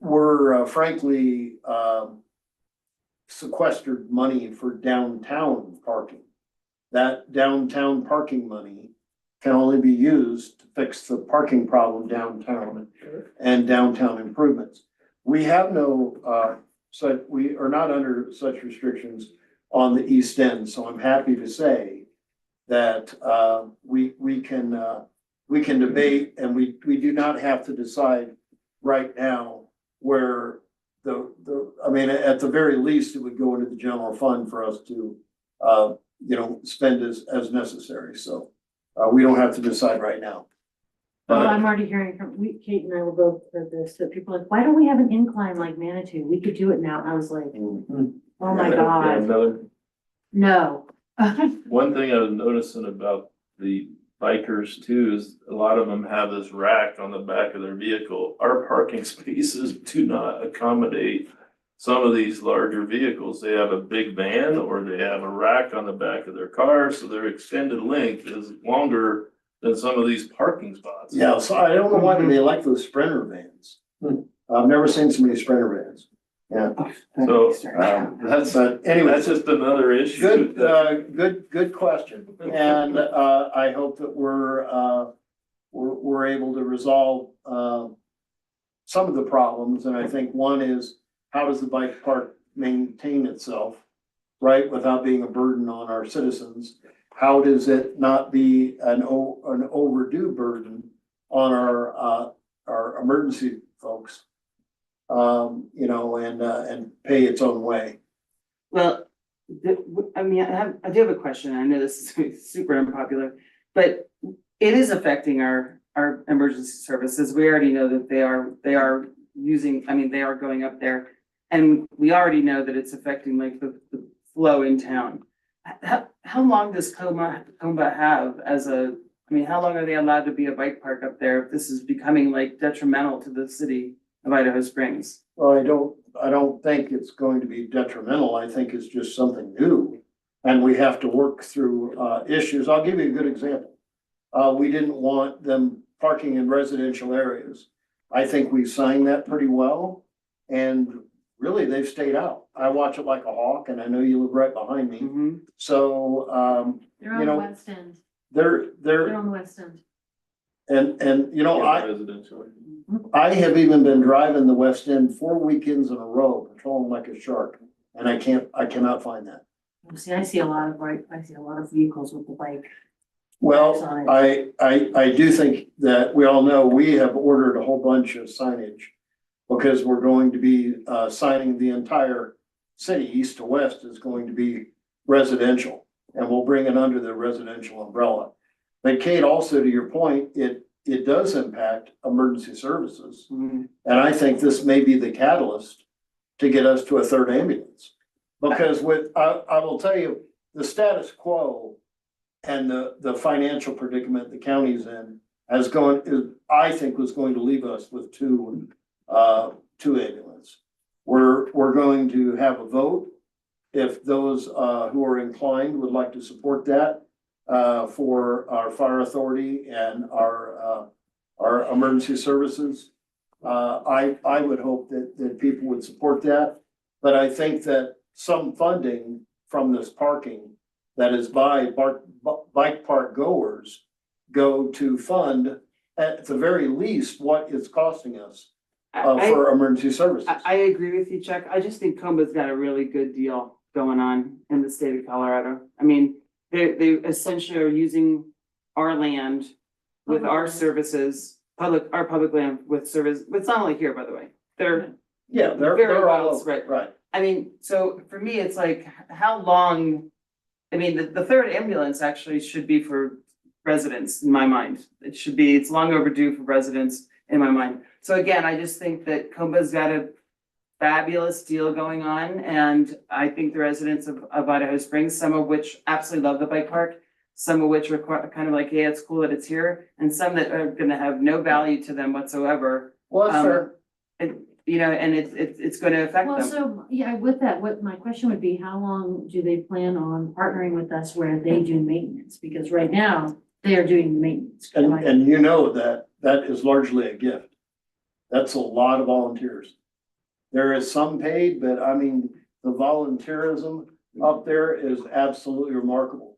were frankly sequestered money for downtown parking. That downtown parking money can only be used to fix the parking problem downtown and downtown improvements. We have no, we are not under such restrictions on the east end. So I'm happy to say that, we can debate, and we do not have to decide right now where I mean, at the very least, it would go into the general fund for us to, spend as necessary, so, we don't have to decide right now. Well, I'm already hearing from, Kate and I will both heard this, that people are like, why don't we have an incline like Manitou? We could do it now. I was like, oh my Yeah, God, another, no. one thing I was noticing about the bikers too is a lot of them have this rack on the back of their vehicle. Our parking spaces do not accommodate some of these larger vehicles. They have a big van or they have a rack on the back of their car, so their extended length is longer than some of these parking spots. Yeah, so I don't know why they like those Sprinter vans. I've never seen so many Sprinter vans. Yeah. So, that's, But anyway, that's just another issue. good question. And, I hope that we're able to resolve, some of the problems. And I think one is, how does the bike park maintain itself, right, without being a burden on our citizens? How does it not be an overdue burden on our emergency folks? And pay its own way. Well, I mean, I do have a question. I know this is super unpopular, but it is affecting our emergency services. We already know that they are using, I mean, they are going up there. And we already know that it's affecting like the flow in town. How long does Comba have how long are they allowed to be a bike park up there if this is becoming like detrimental to the city of Idaho Springs? Well, I don't think it's going to be detrimental. I think it's just something new. And we have to work through, issues. I'll give you a good example. We didn't want them parking in residential areas. I think we signed that pretty well. And really, they've stayed out. I watch it like a hawk, and I know you live right behind me. Mm-hmm. So, They're on the west end. they're, They're on the west end. Residential. I have even been driving the West End 4 weekends in a row, patrolling like a shark, and I cannot find that. See, I see a lot of vehicles with the bike. Well, Bikes on it. I do think that we all know we have ordered a whole bunch of signage because we're going to be, signing the entire city, east to west, is going to be residential, and we'll bring it under the residential umbrella. But Kate, also to your point, it does impact emergency services. Mm-hmm. And I think this may be the catalyst to get us to a third ambulance. Because I will tell you, the status quo and the financial predicament the county's in I think was going to leave us with two ambulances. We're going to have a vote. If those, who are inclined would like to support that, for our fire authority and our emergency services. I would hope that people would support that, but I think that some funding from this parking that is by bike park goers go to fund at the very least what it's costing us for emergency services. I agree with you, Chuck. I just think Comba's got a really good deal going on in the state of Colorado. I mean, they essentially are using our land with our services, our public land with service. It's not only here, by the way. They're They're well all over, right. I mean, so for me, it's like, how long? I mean, the third ambulance actually should be for residents in my mind. It's long overdue for residents in my mind. So again, I just think that Comba's got a fabulous deal going on. And I think the residents of Idaho Springs, some of which absolutely love the bike park, some of which are kind of like, hey, it's cool that it's here, and some that are gonna have no value to them whatsoever. Well, that's fair. And it's gonna affect Well, them. so, yeah, with that, what my question would be, how long do they plan on partnering with us where they do maintenance? Because right now, they are doing the maintenance. And you know that is largely a gift. That's a lot of volunteers. There is some paid, but I mean, the volunteerism up there is absolutely remarkable.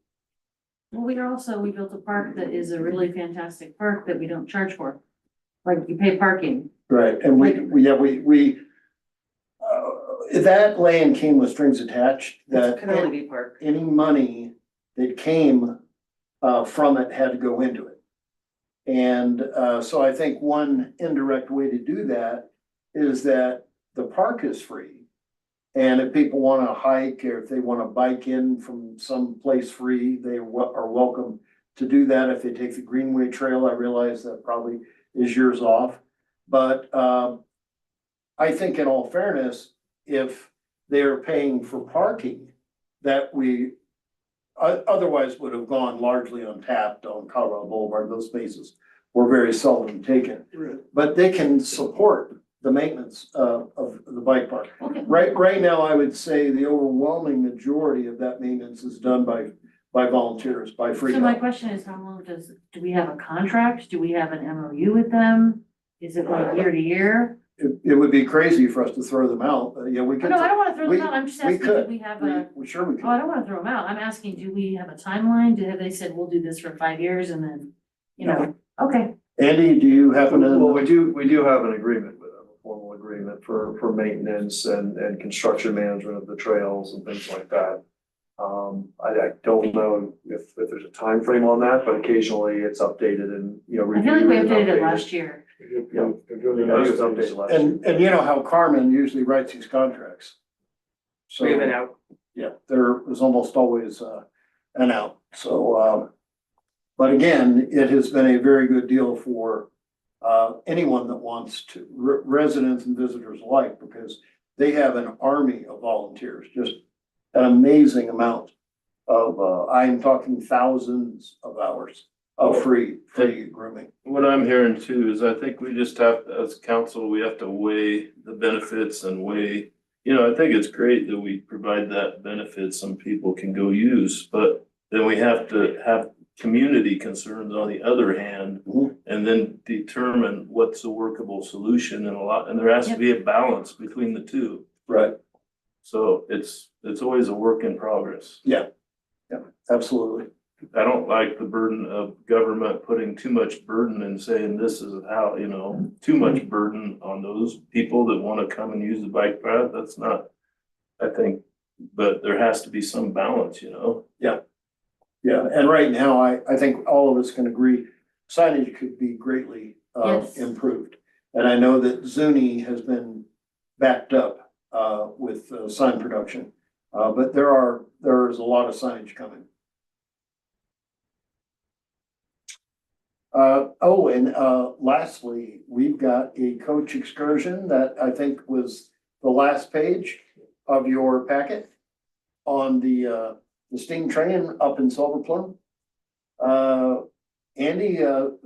Well, we built a park that is a really fantastic park that we don't charge for. Like, you pay parking. Right, and that land came with strings attached, It's that Canoli Park. any money that came from it had to go into it. And so I think one indirect way to do that is that the park is free. And if people want to hike or if they want to bike in from some place free, they are welcome to do that. If they take the Greenway Trail, I realize that probably is years off. But I think in all fairness, if they're paying for parking that we otherwise would have gone largely untapped on Colorado Boulevard, those spaces were very seldom taken. But they can support the maintenance of the bike park. Okay. Right now, I would say the overwhelming majority of that maintenance is done by volunteers, by free. So my help. question is, how long do we have a contract? Do we have an MOU with them? Is it like year to year? It would be crazy for us to throw them out, but yeah, we Oh, could. no, I don't wanna throw them we- out. I'm just we asking, do could. we have a, We sure we oh, I could. don't wanna throw them out. I'm asking, do we have a timeline? Have they said, we'll do this for 5 years and then, you know, okay. Andy, do you happen Well, to? we do have an agreement with them, a formal agreement for maintenance and construction management of the trails and things like that. I don't know if there's a time frame on that, but occasionally it's updated and, you know. I feel like we reviewed and updated it updated. last year. Yeah, I think it was updated last year. And you know how Carmen usually writes these contracts. So. We have it out. Yeah, there is almost always an out, so, but again, it has been a very good deal for anyone that wants to, residents and visitors alike, because they have an army of volunteers, just an amazing amount of, I'm talking thousands of hours of free grooming. What I'm hearing too is I think we just have, as council, we have to weigh the benefits and weigh, you know, I think it's great that we provide that benefit some people can go use, but then we have to have community concerns on the other hand, Mhm. and then determine what's a workable solution and there has to be a balance between the two. Right. So it's always a work in progress. Absolutely. I don't like the burden of government putting too much burden and saying this is how, you know, too much burden on those people that want to come and use the bike path. That's not, I think, but there has to be some balance, you know? Yeah, and right now, I think all of us can agree signage could be greatly Yes. improved. And I know that Zuni has been backed up with sign production. But there is a lot of signage coming. Lastly, we've got a coach excursion that I think was the last page of your packet on the steam train up in Silver Plume. Andy,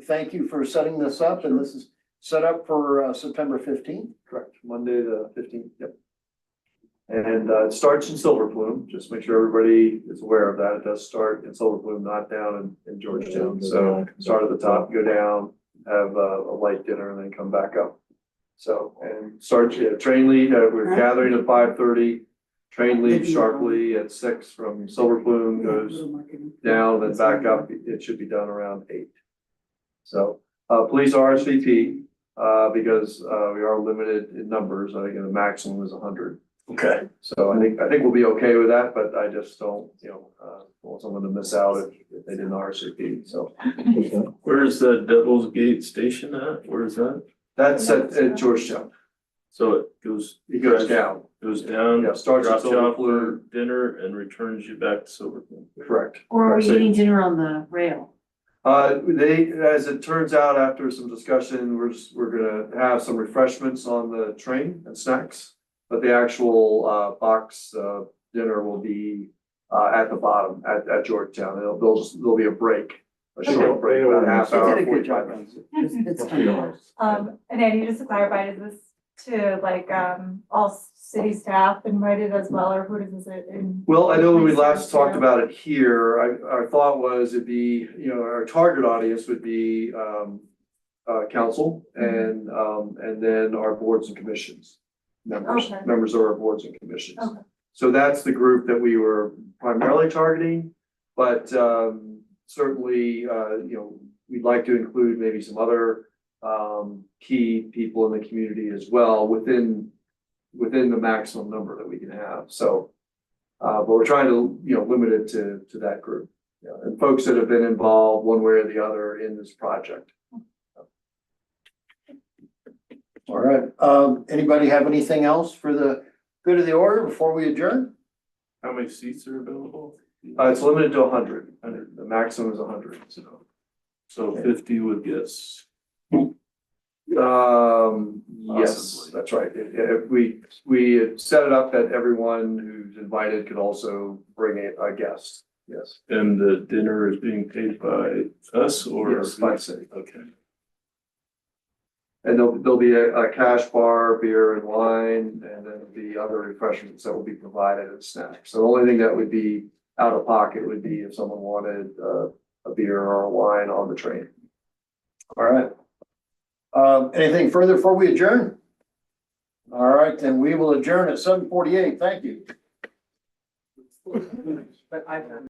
thank you for setting this up, and this is set up for September 15th. Correct, Monday the 15th, yep. And it starts in Silver Plume, just make sure everybody is aware of that. It does start in Silver Plume, not down in Georgetown. So start at the top, go down, have a light dinner, and then come back up. So, and start, train lead, we're gathering at 5:30. Train leaves sharply at 6 from Silver Plume, goes down, then back up. It should be done around 8. So, please RSVP, because we are limited in numbers. I think the maximum is 100. Okay. So I think we'll be okay with that, but I just don't, want someone to miss out if they didn't RSVP, so. Where's the Devil's Gate station at? Where is that? That's at Georgetown. So it goes down. Goes down, Yeah, starts at drops you Silver off for Plume. dinner and returns you back to Silver Plume. Correct. Or are we So- eating dinner on the rail? As it turns out, after some discussion, we're gonna have some refreshments on the train and snacks. But the actual, box, dinner will be, at the bottom at Georgetown. There'll be a break, a short break, about a half They hour, did a good 45 job. minutes. It's kind of nice. And Andy, just to clarify, is this to like, all city staff invited as well, or who does this in? Well, I know when we Makes last sense, talked yeah. about it here, our thought was it'd be, our target audience would be, council and then our boards and commissions. Okay. Members of our boards and commissions. Okay. So that's the group that we were primarily targeting, but, certainly, we'd like to include maybe some other, key people in the community as well within the maximum number that we can have, so. But we're trying to, limit it to that group. and folks that have been involved one way or the other in this project. All right, anybody have anything else for the good of the order before we adjourn? How many seats are available? It's limited to 100, and the maximum is 100, so. So 50 would guess. Yes, Possibly. that's right. We had set it up that everyone who's invited could also bring a guest. Yes. And the dinner is being paid by us or? Yes, by the city. Okay. And there'll be a cash bar, beer and wine, and then the other refreshments that will be provided and snacks. So the only thing that would be out of pocket would be if someone wanted a beer or a wine on the train. All right. Anything further before we adjourn? All right, then we will adjourn at 7:48. Thank you. But I've done